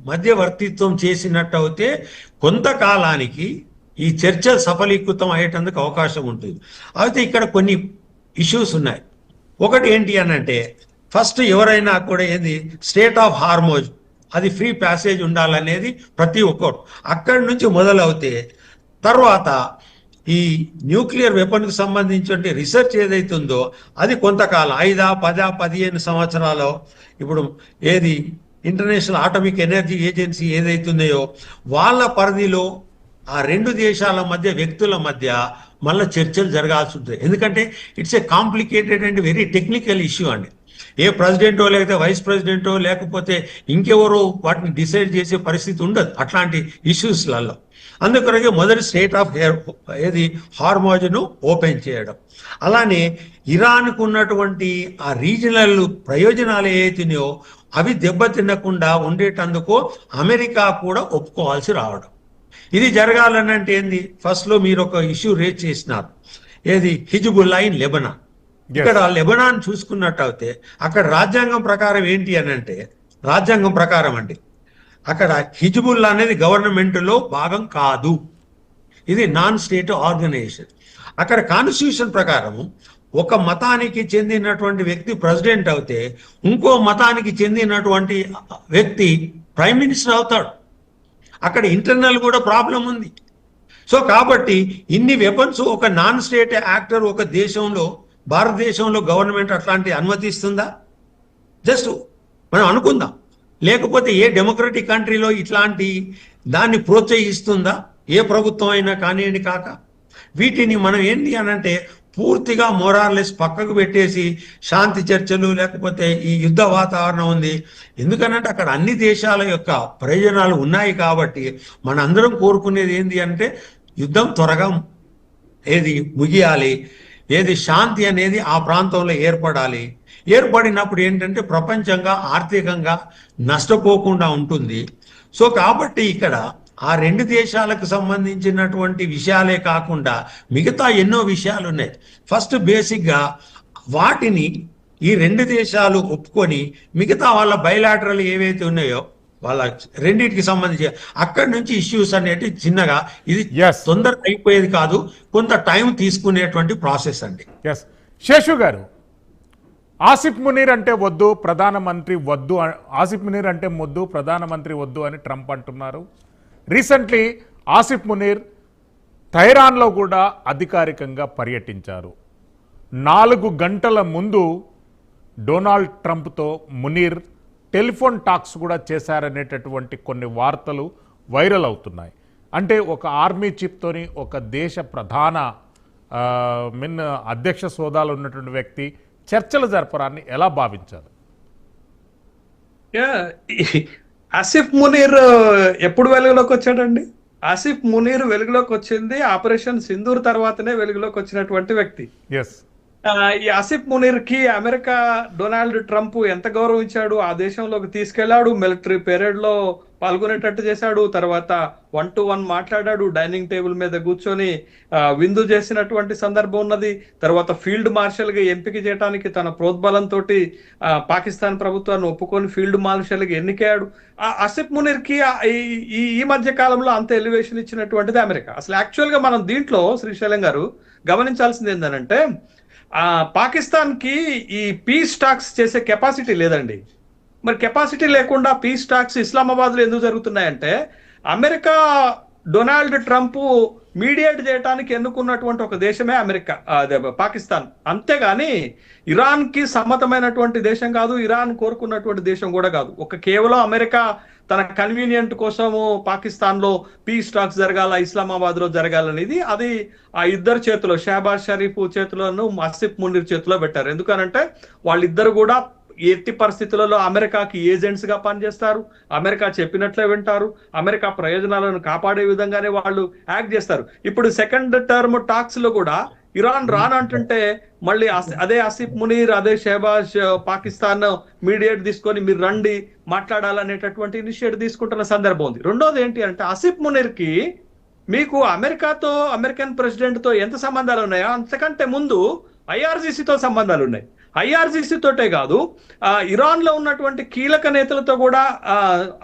మధ్యవర్తిత్వం చేసినట్టు అయితే కొంతకాలానికి ఈ చర్చ సఫలీకృతం అయ్యేటందుకు అవకాశం ఉంటుంది. అయితే ఇక్కడ కొన్ని ఇష్యూస్ ఉన్నాయి. ఒకటి ఏంటి అనంటే, ఫస్ట్ ఎవరైనా కూడా స్టేట్ ఆఫ్ హార్మోజ్, అది ఫ్రీ ప్యాసేజ్ ఉండాలనేది ప్రతి ఒక్కరు. అక్కడి నుంచి మొదలవుతే తర్వాత ఈ న్యూక్లియర్ వెపన్కి సంబంధించిన రీసెర్చ్ ఏదైతుందో అది కొంతకాలం 5, 10, 15 సంవత్సరాలు, ఇప్పుడు ఇంటర్నేషనల్ ఆటమిక్ ఎనర్జీ ఏజెన్సీ ఏదైతున్నాయో వాళ్ళ పరిధిలో ఆ 2 దేశాల మధ్య, వ్యక్తుల మధ్య మళ్ళీ చర్చలు జరగాల్సి ఉంటుంది. ఎందుకంటే it's a complicated and very technical issue అండి. ఏ ప్రెసిడెంటో లేకపోతే వైస్ ప్రెసిడెంటో లేకపోతే ఇంకెవరో వాటిని డిసైడ్ చేసే పరిస్థితి ఉండదు అట్లాంటి ఇష్యూస్లలో. అందుకొరకే మొదటి స్టేట్ ఆఫ్ హార్మోజ్ను ఓపెన్ చేయడం. అలానే ఇరాన్కు ఉన్నటువంటి ఆ రీజనల్ ప్రయోజనాలు ఏవైతున్నాయో అవి దెబ్బతిన్నకుండా ఉండేటందుకు అమెరికా కూడా ఒప్పుకోవాల్సి రావడం. ఇది జరగాలనంటే ఫస్ట్ లో మీరు ఒక ఇష్యూ రేజ్ చేసినారు, హిజ్బుల్లా ఇన్ లెబనాన్. ఇక్కడ లెబనాన్ చూసుకున్నట్టయితే అక్కడ రాజ్యాంగం ప్రకారం ఏంటి అని అంటే, రాజ్యాంగం ప్రకారం అండి అక్కడ హిజ్బుల్లా అనేది గవర్నమెంట్ లో భాగం కాదు, ఇది నాన్ స్టేట్ ఆర్గనైజేషన్. అక్కడ కాన్స్టిట్యూషన్ ప్రకారం ఒక మతానికి చెందినటువంటి వ్యక్తి ప్రెసిడెంట్ అవుతే ఇంకో మతానికి చెందినటువంటి వ్యక్తి ప్రైమ్ మినిస్టర్ అవుతాడు. అక్కడ ఇంటర్నల్ కూడా ప్రాబ్లం ఉంది. సో కాబట్టి ఇన్ని వెపన్స్ ఒక నాన్ స్టేట్ యాక్టర్ ఒక దేశంలో, భారతదేశంలో గవర్నమెంట్ అట్లాంటి అనుమతిస్తుందా? జస్ట్ మనం అనుకుందాం. లేకపోతే ఏ డెమోక్రటిక్ కంట్రీలో ఇట్లాంటి దాన్ని ప్రోత్సహిస్తుందా ఏ ప్రభుత్వం అయినా కానివ్వండి కాక? వీటిని మనం ఏంటి అనంటే పూర్తిగా మోరార్లెస్ పక్కకు పెట్టేసి శాంతి చర్చలు, లేకపోతే ఈ యుద్ధ వాతావరణం ఉంది. ఎందుకనంటే అక్కడ అన్ని దేశాల యొక్క ప్రయోజనాలు ఉన్నాయి కాబట్టి మనందరం కోరుకునేది ఏంటి అంటే యుద్ధం త్వరగా ముగియాలి, శాంతి అనేది ఆ ప్రాంతంలో ఏర్పడాలి. ఏర్పడినప్పుడు ఏంటంటే ప్రపంచంగా ఆర్థికంగా నష్టపోకుండా ఉంటుంది. సో కాబట్టి ఇక్కడ ఆ రెండు దేశాలకు సంబంధించినటువంటి విషయాలే కాకుండా మిగతా ఎన్నో విషయాలు ఉన్నాయి. ఫస్ట్ బేసిక్గా వాటిని ఈ రెండు దేశాలు ఒప్పుకొని మిగతా వాళ్ళ బయలాటరల్ ఏవైతే ఉన్నాయో వాళ్ళ రెండింటికి సంబంధించి అక్కడి నుంచి ఇష్యూస్ అనేవి చిన్నగా, ఇది తొందరగా అయిపోయేది కాదు, కొంత టైం తీసుకునేటువంటి ప్రాసెస్ అండి. శేషు గారు, ఆసిఫ్ మునీర్ అంటే వద్దు, ప్రధానమంత్రి వద్దు, ఆసిఫ్ మునీర్ అంటే వద్దు, ప్రధానమంత్రి వద్దు అని ట్రంప్ అంటున్నారు. రీసెంట్లీ ఆసిఫ్ మునీర్ తెహరాన్లో కూడా అధికారికంగా పర్యటించారు. 4 గంటల ముందు డొనాల్డ్ ట్రంప్తో మునీర్ టెలిఫోన్ టాక్స్ కూడా చేశారనేటటువంటి కొన్ని వార్తలు వైరల్ అవుతున్నాయి. అంటే ఒక ఆర్మీ చీఫ్తోని ఒక దేశ ప్రధాన అధ్యక్ష హోదాలో ఉన్నటువంటి వ్యక్తి చర్చలు జరపడాన్ని ఎలా భావించారు? ఆసిఫ్ మునీర్ ఎప్పుడు వెలుగులోకి వచ్చాడండి? ఆసిఫ్ మునీర్ వెలుగులోకి వచ్చింది ఆపరేషన్ సింధూర్ తర్వాతనే వెలుగులోకి వచ్చినటువంటి వ్యక్తి. ఈ ఆసిఫ్ మునీర్ కి అమెరికా డొనాల్డ్ ట్రంప్ ఎంత గౌరవించాడు, ఆ దేశంలోకి తీసుకెళ్లాడు, మిలిటరీ పెరేడ్ లో పాల్గొనేటట్టు చేశాడు, తర్వాత 1-to-1 మాట్లాడాడు, డైనింగ్ టేబుల్ మీద కూర్చొని విందు చేసినటువంటి సందర్భం ఉన్నది. తర్వాత ఫీల్డ్ మార్షల్ గా ఎంపిక చేయడానికి తన ప్రోద్బలంతో పాకిస్తాన్ ప్రభుత్వాన్ని ఒప్పుకొని ఫీల్డ్ మార్షల్ గా ఎన్నికయ్యాడు. ఆసిఫ్ మునీర్ కి ఈ మధ్య కాలంలో అంత ఎలివేషన్ ఇచ్చినటువంటిది అమెరికా. అసలు యాక్చువల్ గా మనం దీంట్లో శ్రీశైలం గారు గమనించాల్సింది ఏంటంటే పాకిస్తాన్ కి ఈ పీస్ టాక్స్ చేసే కెపాసిటీ లేదండి. మరి కెపాసిటీ లేకుండా పీస్ టాక్స్ ఇస్లామాబాద్ లో ఎందుకు జరుగుతున్నాయంటే అమెరికా డొనాల్డ్ ట్రంప్ మీడియేట్ చేయడానికి ఎన్నుకున్నటువంటి ఒక దేశమే అమెరికా, అదే పాకిస్తాన్. అంతేగాని ఇరాన్ కి సమ్మతమైనటువంటి దేశం కాదు, ఇరాన్ కోరుకున్నటువంటి దేశం కూడా కాదు. కేవలం అమెరికా తన కన్వీనియంట్ కోసము పాకిస్తాన్ లో పీస్ టాక్స్ జరగాల, ఇస్లామాబాద్ లో జరగాలనేది అది ఆ ఇద్దరు చేతిలో, షహబాజ్ షరీఫ్ చేతిలోను ఆసిఫ్ మునీర్ చేతిలో పెట్టారు. ఎందుకనంటే వాళ్ళిద్దరు కూడా ఎట్టి పరిస్థితులలో అమెరికాకి ఏజెంట్స్ గా పనిచేస్తారు, అమెరికా చెప్పినట్లే వింటారు, అమెరికా ప్రయోజనాలను కాపాడే విధంగానే వాళ్ళు యాక్ట్ చేస్తారు. ఇప్పుడు సెకండ్ టర్మ్ టాక్స్ లో కూడా ఇరాన్ రానంటుంటే మళ్ళీ అదే ఆసిఫ్ మునీర్, అదే షహబాజ్ పాకిస్తాన్ మీడియేట్ తీసుకొని మీరు రండి మాట్లాడాలనేటటువంటి ఇనిషియేటివ్ తీసుకుంటున్న సందర్భం ఉంది. రెండోది ఏంటి అంటే ఆసిఫ్ మునీర్ కి మీకు అమెరికాతో, అమెరికన్ ప్రెసిడెంట్ తో ఎంత సంబంధాలు ఉన్నాయో అంతకంటే ముందు ఐఆర్జీసీతో సంబంధాలు ఉన్నాయి. ఐఆర్జీసీ తోటే కాదు, ఇరాన్ లో ఉన్నటువంటి కీలక నేతలతో కూడా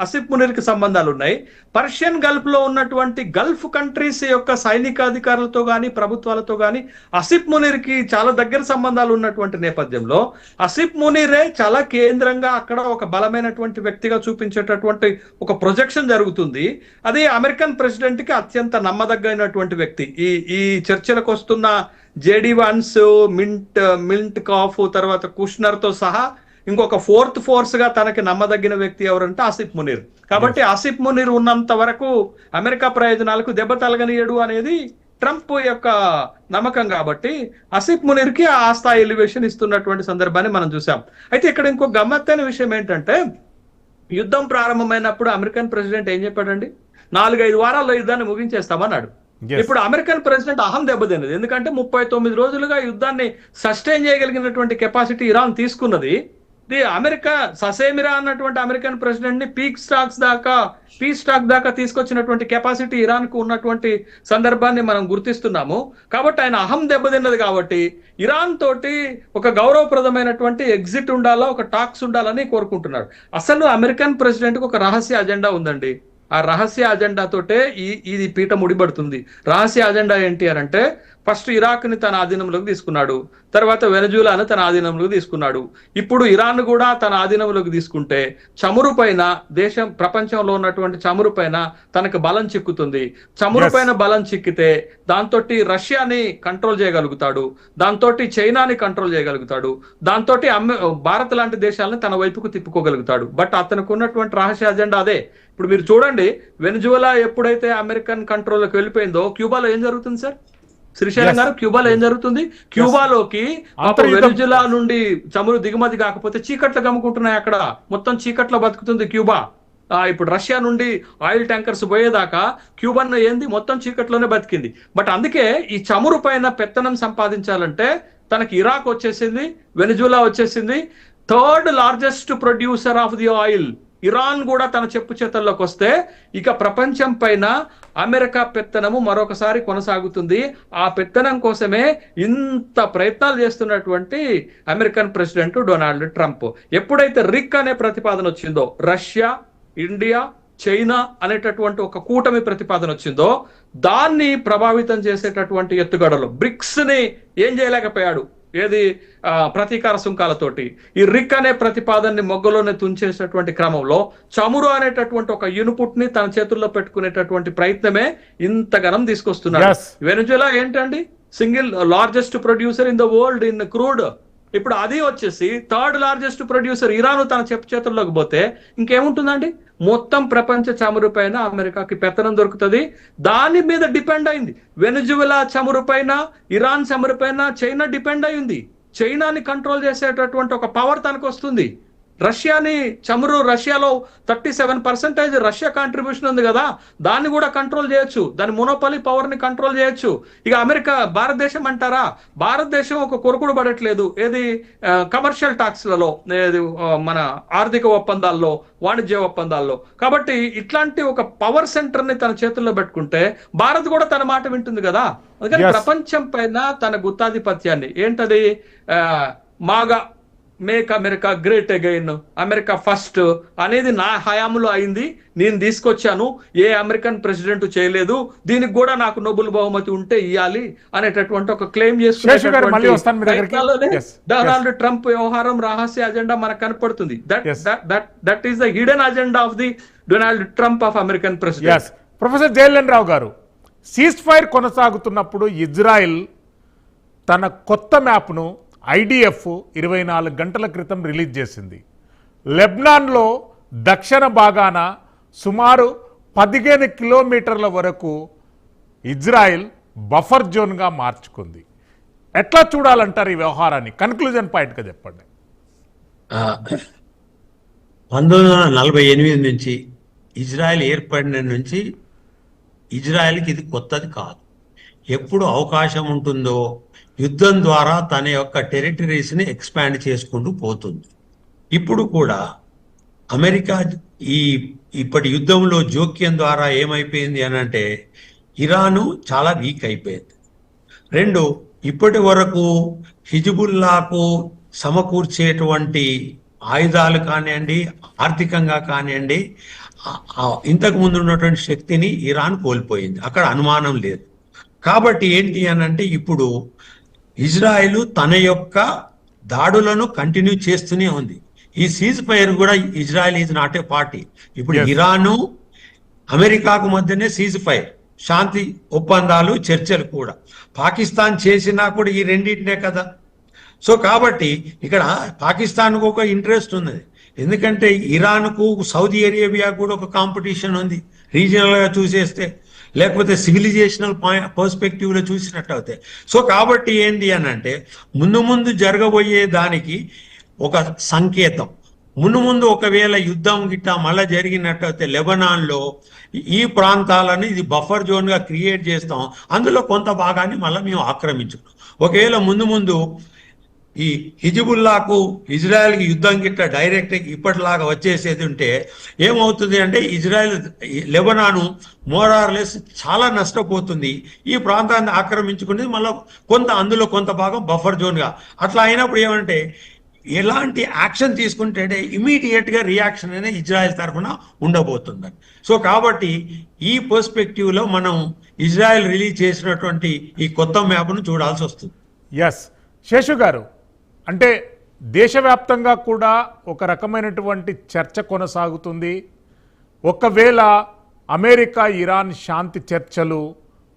ఆసిఫ్ మునీర్ కి సంబంధాలు ఉన్నాయి. పర్షియన్ గల్ఫ్ లో ఉన్నటువంటి గల్ఫ్ కంట్రీస్ యొక్క సైనికాధికారులతో గాని ప్రభుత్వాలతో గాని ఆసిఫ్ మునీర్ కి చాలా దగ్గర సంబంధాలు ఉన్నటువంటి నేపథ్యంలో ఆసిఫ్ మునీరే చాలా కేంద్రంగా అక్కడ ఒక బలమైనటువంటి వ్యక్తిగా చూపించేటటువంటి ఒక ప్రొజెక్షన్ జరుగుతుంది. అది అమెరికన్ ప్రెసిడెంట్ కి అత్యంత నమ్మదగ్గైనటువంటి వ్యక్తి. ఈ చర్చలకు వస్తున్న జేడి వాన్స్, మింట్ కాఫ్, తర్వాత కుష్నర్ తో సహా ఇంకొక ఫోర్త్ ఫోర్స్ గా తనకి నమ్మదగిన వ్యక్తి ఎవరంటే ఆసిఫ్ మునీర్. కాబట్టి ఆసిఫ్ మునీర్ ఉన్నంత వరకు అమెరికా ప్రయోజనాలకు దెబ్బ తలగనియడు అనేది ట్రంప్ యొక్క నమ్మకం. కాబట్టి ఆసిఫ్ మునీర్ కి ఆ స్థాయి ఎలివేషన్ ఇస్తున్నటువంటి సందర్భాన్ని మనం చూసాం. అయితే ఇక్కడ ఇంకో గమ్మత్తైన విషయం ఏంటంటే యుద్ధం ప్రారంభమైనప్పుడు అమెరికన్ ప్రెసిడెంట్ ఏం చెప్పాడండి? 4-5 వారాల్లో యుద్ధాన్ని ముగించేస్తామన్నాడు. ఇప్పుడు అమెరికన్ ప్రెసిడెంట్ అహం దెబ్బతిన్నది. ఎందుకంటే 39 రోజులుగా యుద్ధాన్ని సస్టైన్ చేయగలిగినటువంటి కెపాసిటీ ఇరాన్ తీసుకున్నది. అమెరికా ససేమిరా అన్నటువంటి అమెరికన్ ప్రెసిడెంట్ ని పీస్ స్టాక్ దాకా తీసుకొచ్చినటువంటి కెపాసిటీ ఇరాన్ కు ఉన్నటువంటి సందర్భాన్ని మనం గుర్తిస్తున్నాము. కాబట్టి ఆయన అహం దెబ్బతిన్నది కాబట్టి ఇరాన్ తోటి ఒక గౌరవప్రదమైనటువంటి ఎగ్జిట్ ఉండాలా, ఒక టాక్స్ ఉండాలని కోరుకుంటున్నాడు. అసలు అమెరికన్ ప్రెసిడెంట్ కు ఒక రహస్య అజెండా ఉందండి. ఆ రహస్య అజెండా తోటే ఇది పీట ముడిపడుతుంది. రహస్య అజెండా ఏంటి అని అంటే, ఫస్ట్ ఇరాక్ ని తన ఆధీనంలోకి తీసుకున్నాడు, తర్వాత వెనజులాను తన ఆధీనంలోకి తీసుకున్నాడు, ఇప్పుడు ఇరాన్ కూడా తన ఆధీనంలోకి తీసుకుంటే చమురు పైన ప్రపంచంలో ఉన్నటువంటి చమురు పైన తనకు బలం చిక్కుతుంది. చమురు పైన బలం చిక్కితే దాంతో రష్యాని కంట్రోల్ చేయగలుగుతాడు, దాంతో చైనాని కంట్రోల్ చేయగలుగుతాడు, దాంతో భారత్ లాంటి దేశాలను తన వైపుకు తిప్పుకోగలుగుతాడు. బట్ అతనికి ఉన్నటువంటి రహస్య అజెండా అదే. ఇప్పుడు మీరు చూడండి, వెనజులా ఎప్పుడైతే అమెరికన్ కంట్రోల్లోకి వెళ్ళిపోయిందో క్యూబాలో ఏం జరుగుతుంది సార్? శ్రీశైలం గారు, క్యూబాలో ఏం జరుగుతుంది? క్యూబాలోకి వెనజులా నుండి చమురు దిగుమతి కాకపోతే చీకట్లు గమ్ముకుంటున్నాయి. అక్కడ మొత్తం చీకట్లో బతుకుతుంది క్యూబా. ఇప్పుడు రష్యా నుండి ఆయిల్ ట్యాంకర్స్ పోయేదాకా క్యూబన్ ఏంది మొత్తం చీకట్లోనే బతికింది. బట్ అందుకే ఈ చమురు పైన పెత్తనం సంపాదించాలంటే తనకి ఇరాక్ వచ్చేసింది, వెనజులా వచ్చేసింది. Third largest producer of the oil Iran కూడా తన చెప్పు చేతల్లోకి వస్తే ఇక ప్రపంచం పైన అమెరికా పెత్తనము మరొకసారి కొనసాగుతుంది. ఆ పెత్తనం కోసమే ఇంత ప్రయత్నాలు చేస్తున్నటువంటి అమెరికన్ ప్రెసిడెంట్ డొనాల్డ్ ట్రంప్. ఎప్పుడైతే రిక్ అనే ప్రతిపాదన వచ్చిందో, రష్యా, ఇండియా, చైనా అనేటటువంటి ఒక కూటమి ప్రతిపాదన వచ్చిందో, దాన్ని ప్రభావితం చేసేటటువంటి ఎత్తుగడలు బ్రిక్స్ ని ఏం చేయలేకపోయాడు. ఏది ప్రతీకార సుంకాలతోటి ఈ రిక్ అనే ప్రతిపాదనని మొగ్గలోనే తుంచేసినటువంటి క్రమంలో చమురు అనేటటువంటి ఒక ఇన్పుట్ ని తన చేతుల్లో పెట్టుకునేటటువంటి ప్రయత్నమే ఇంతగనం తీసుకొస్తున్నాడు. వెనజులా ఏంటండి single largest producer in the world in crude. ఇప్పుడు అది వచ్చేసి థర్డ్ లార్జెస్ట్ ప్రొడ్యూసర్ ఇరాన్ తన చేతుల్లోకి పోతే ఇంకేముంటుందండి? మొత్తం ప్రపంచ చమురు పైన అమెరికాకి పెత్తనం దొరుకుతుంది. దాని మీద డిపెండ్ అయింది. వెనజులా చమురు పైన, ఇరాన్ చమురు పైన చైనా డిపెండ్ అయింది. చైనాని కంట్రోల్ చేసేటటువంటి ఒక పవర్ తనకు వస్తుంది. రష్యాలో 37% రష్యా కాంట్రిబ్యూషన్ ఉంది కదా, దాన్ని కూడా కంట్రోల్ చేయొచ్చు. దాని మొనోపలి పవర్ ని కంట్రోల్ చేయొచ్చు. ఇక భారతదేశం అంటారా? భారతదేశం ఒక కొరుకుడు పడట్లేదు. ఏది కమర్షియల్ టాక్స్లలో, మన ఆర్థిక ఒప్పందాల్లో, వాణిజ్య ఒప్పందాల్లో. కాబట్టి ఇట్లాంటి ఒక పవర్ సెంటర్ ని తన చేతుల్లో పెట్టుకుంటే భారత్ కూడా తన మాట వింటుంది కదా. అందుకని ప్రపంచం పైన తన గుత్తాధిపత్యాన్ని ఏంటది, MAGA make America great again, America first అనేది నా హయాంలో అయింది, నేను తీసుకొచ్చాను, ఏ అమెరికన్ ప్రెసిడెంట్ చేయలేదు, దీనికి కూడా నాకు నోబెల్ బహుమతి ఉంటే ఇవ్వాలి అనేటటువంటి ఒక క్లెయిమ్ చేసుకునే డొనాల్డ్ ట్రంప్ వ్యవహారం రహస్య అజెండా మనకు కనపడుతుంది. That is the hidden agenda of the Donald Trump of American president. Professor Jayalalitha Rao garu, cease fire కొనసాగుతున్నప్పుడు Israel తన కొత్త మ్యాప్ను IDF 24 గంటల క్రితం రిలీజ్ చేసింది. లెబ్నాన్లో దక్షిణ భాగాన సుమారు 15 కిలోమీటర్ల వరకు ఇజ్రాయెల్ బఫర్ జోన్గా మార్చుకుంది. ఎట్లా చూడాలంటారు ఈ వ్యవహారాన్ని? కన్క్లూజన్ పాయింట్గా చెప్పండి. 1948 నుంచి ఇజ్రాయెల్ ఏర్పడిన నుంచి ఇజ్రాయెల్కి ఇది కొత్తది కాదు. ఎప్పుడు అవకాశం ఉంటుందో యుద్ధం ద్వారా తన యొక్క టెరిటరీస్ని ఎక్స్పాండ్ చేసుకుంటూ పోతుంది. ఇప్పుడు కూడా అమెరికా ఇప్పటి యుద్ధంలో జోక్యం ద్వారా ఏమైపోయింది అని అంటే, ఇరాను చాలా వీక్ అయిపోయింది. రెండు, ఇప్పటి వరకు హిజ్బుల్లాకు సమకూర్చేటువంటి ఆయుధాలు కానివ్వండి, ఆర్థికంగా కానివ్వండి, ఇంతకు ముందు ఉన్నటువంటి శక్తిని ఇరాన్ కోల్పోయింది. అక్కడ అనుమానం లేదు. కాబట్టి ఏంటి అని అంటే, ఇప్పుడు ఇజ్రాయెల్ తన యొక్క దాడులను కంటిన్యూ చేస్తూనే ఉంది. ఈ సీజ్ ఫైర్ కూడా Israel is not a party. ఇప్పుడు ఇరాను అమెరికాకు మధ్యనే సీజ్ ఫైర్, శాంతి ఒప్పందాలు, చర్చలు కూడా పాకిస్తాన్ చేసినా కూడా ఈ రెండింటినే కదా. సో కాబట్టి ఇక్కడ పాకిస్తాన్కు ఒక ఇంట్రెస్ట్ ఉన్నది. ఎందుకంటే ఇరాన్కు సౌదీ అరేబియా కూడా ఒక కాంపిటీషన్ ఉంది రీజనల్గా చూసేస్తే, లేకపోతే సివిలైజేషనల్ పర్స్పెక్టివ్లో చూసినట్టు అవుతాయి. సో కాబట్టి ఏంటి అని అంటే, ముందు జరగబోయే దానికి ఒక సంకేతం. ముందు ఒకవేళ యుద్ధం గిట్ట మళ్ళీ జరిగినట్టయితే లెబనాన్లో ఈ ప్రాంతాలను ఇది బఫర్ జోన్గా క్రియేట్ చేస్తాం, అందులో కొంత భాగాన్ని మళ్ళీ మేము ఆక్రమించుకున్నాం. ఒకవేళ ముందు ఈ హిజబుల్లాకు ఇజ్రాయెల్కి యుద్ధం గిట్ట డైరెక్ట్ ఇప్పటిలాగా వచ్చేసేది ఉంటే ఏమవుతుంది అంటే ఇజ్రాయెల్ లెబనాను మోరార్లెస్ చాలా నష్టపోతుంది. ఈ ప్రాంతాన్ని ఆక్రమించుకునేది మళ్ళీ అందులో కొంత భాగం బఫర్ జోన్గా. అట్లా అయినప్పుడు ఏమంటే ఎలాంటి యాక్షన్ తీసుకుంటే ఇమీడియట్ గా రియాక్షన్ అనేది ఇజ్రాయెల్ తరఫున ఉండబోతుందని. సో కాబట్టి ఈ పర్స్పెక్టివ్ లో మనం ఇజ్రాయెల్ రిలీజ్ చేసినటువంటి ఈ కొత్త మ్యాప్ను చూడాల్సి వస్తుంది. ఎస్ శేషు గారు, అంటే దేశవ్యాప్తంగా కూడా ఒక రకమైనటువంటి చర్చ కొనసాగుతుంది. ఒకవేళ అమెరికా ఇరాన్ శాంతి చర్చలు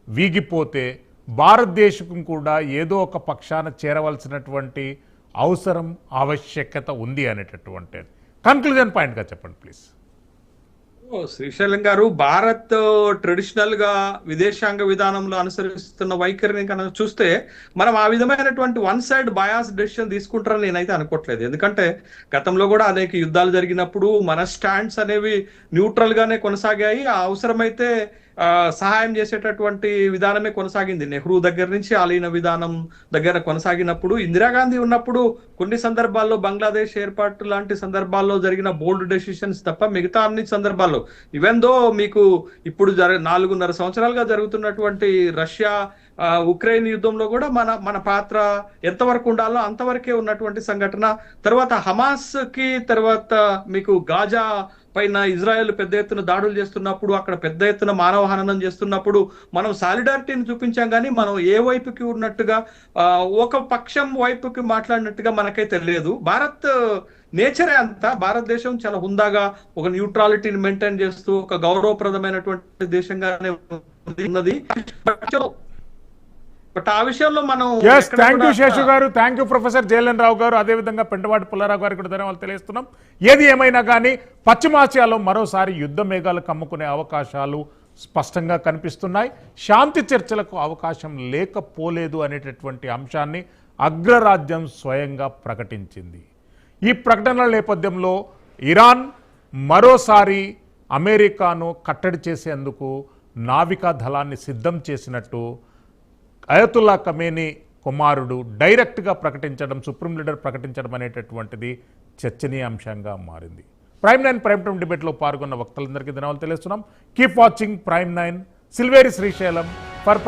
వీగిపోతే భారతదేశం కూడా ఏదో ఒక పక్షాన చేరవలసినటువంటి అవసరం ఆవశ్యకత ఉంది అనేటటువంటి కన్క్లూజన్ పాయింట్గా చెప్పండి ప్లీజ్. శ్రీశైలం గారు, భారత్ ట్రెడిషనల్ గా విదేశాంగ విధానంలో అనుసరిస్తున్న వైఖరిని కనుక చూస్తే మనం ఆ విధమైనటువంటి వన్ సైడ్ బయాస్ డెసిషన్ తీసుకుంటారని నేనైతే అనుకోవట్లేదు. ఎందుకంటే గతంలో కూడా అనేక యుద్ధాలు జరిగినప్పుడు మన స్టాండ్స్ అనేవి న్యూట్రల్ గానే కొనసాగాయి. ఆ అవసరమైతే సహాయం చేసేటటువంటి విధానమే కొనసాగింది. నెహ్రూ దగ్గర నుంచి అలీన విధానం దగ్గర కొనసాగినప్పుడు, ఇందిరాగాంధీ ఉన్నప్పుడు కొన్ని సందర్భాల్లో బంగ్లాదేశ్ ఏర్పాటు లాంటి సందర్భాల్లో జరిగిన బోల్డ్ డెసిషన్స్ తప్ప మిగతా అన్ని సందర్భాల్లో ఈవెన్ దో మీకు ఇప్పుడు 4.5 సంవత్సరాలుగా జరుగుతున్నటువంటి రష్యా ఉక్రెయిన్ యుద్ధంలో కూడా మన పాత్ర ఎంతవరకు ఉండాలో అంతవరకే ఉన్నటువంటి సంఘటన. తర్వాత హమాస్ కి, తర్వాత మీకు గాజా పైన ఇజ్రాయెల్ పెద్ద ఎత్తున దాడులు చేస్తున్నప్పుడు, అక్కడ పెద్ద ఎత్తున మానవ హననం చేస్తున్నప్పుడు మనం సాలిడారిటీని చూపించాం, కానీ మనం ఏ వైపుకి ఉన్నట్టుగా ఒక పక్షం వైపుకి మాట్లాడినట్టుగా మనకైతే తెలియదు. భారత్ నేచరే అంతా, భారతదేశం చాలా హుందాగా ఒక న్యూట్రాలిటీని మెయింటైన్ చేస్తూ ఒక గౌరవప్రదమైనటువంటి దేశంగానే ఉన్నది. బట్ ఆ విషయంలో మనం థ్యాంక్ యూ శేషు గారు, థ్యాంక్ యూ ప్రొఫెసర్ జయలన్ రావు గారు, అదేవిధంగా పెంటపాటి పుల్లారావు గారికి కూడా ధన్యవాదాలు తెలియజేస్తున్నాం. ఏది ఏమైనా కానీ పశ్చిమాసియాలో మరోసారి యుద్ధ మేఘాలు కమ్ముకునే అవకాశాలు స్పష్టంగా కనిపిస్తున్నాయి. శాంతి చర్చలకు అవకాశం లేకపోలేదు అనేటటువంటి అంశాన్ని అగ్రరాజ్యం స్వయంగా ప్రకటించింది. ఈ ప్రకటనల నేపథ్యంలో ఇరాన్ మరోసారి అమెరికాను కట్టడి చేసేందుకు నావికా దళాన్ని సిద్ధం చేసినట్టు అయతుల్లా ఖమేనీ కుమారుడు డైరెక్ట్గా ప్రకటించడం, సుప్రీం లీడర్ ప్రకటించడం అనేటటువంటిది చర్చనీయాంశంగా మారింది. ప్రైమ్ 9 డిబేట్లో పాల్గొన్న వక్తలందరికీ ధన్యవాదాలు తెలియజేస్తున్నాం. Keep watching prime 9. Silveri Srisailam for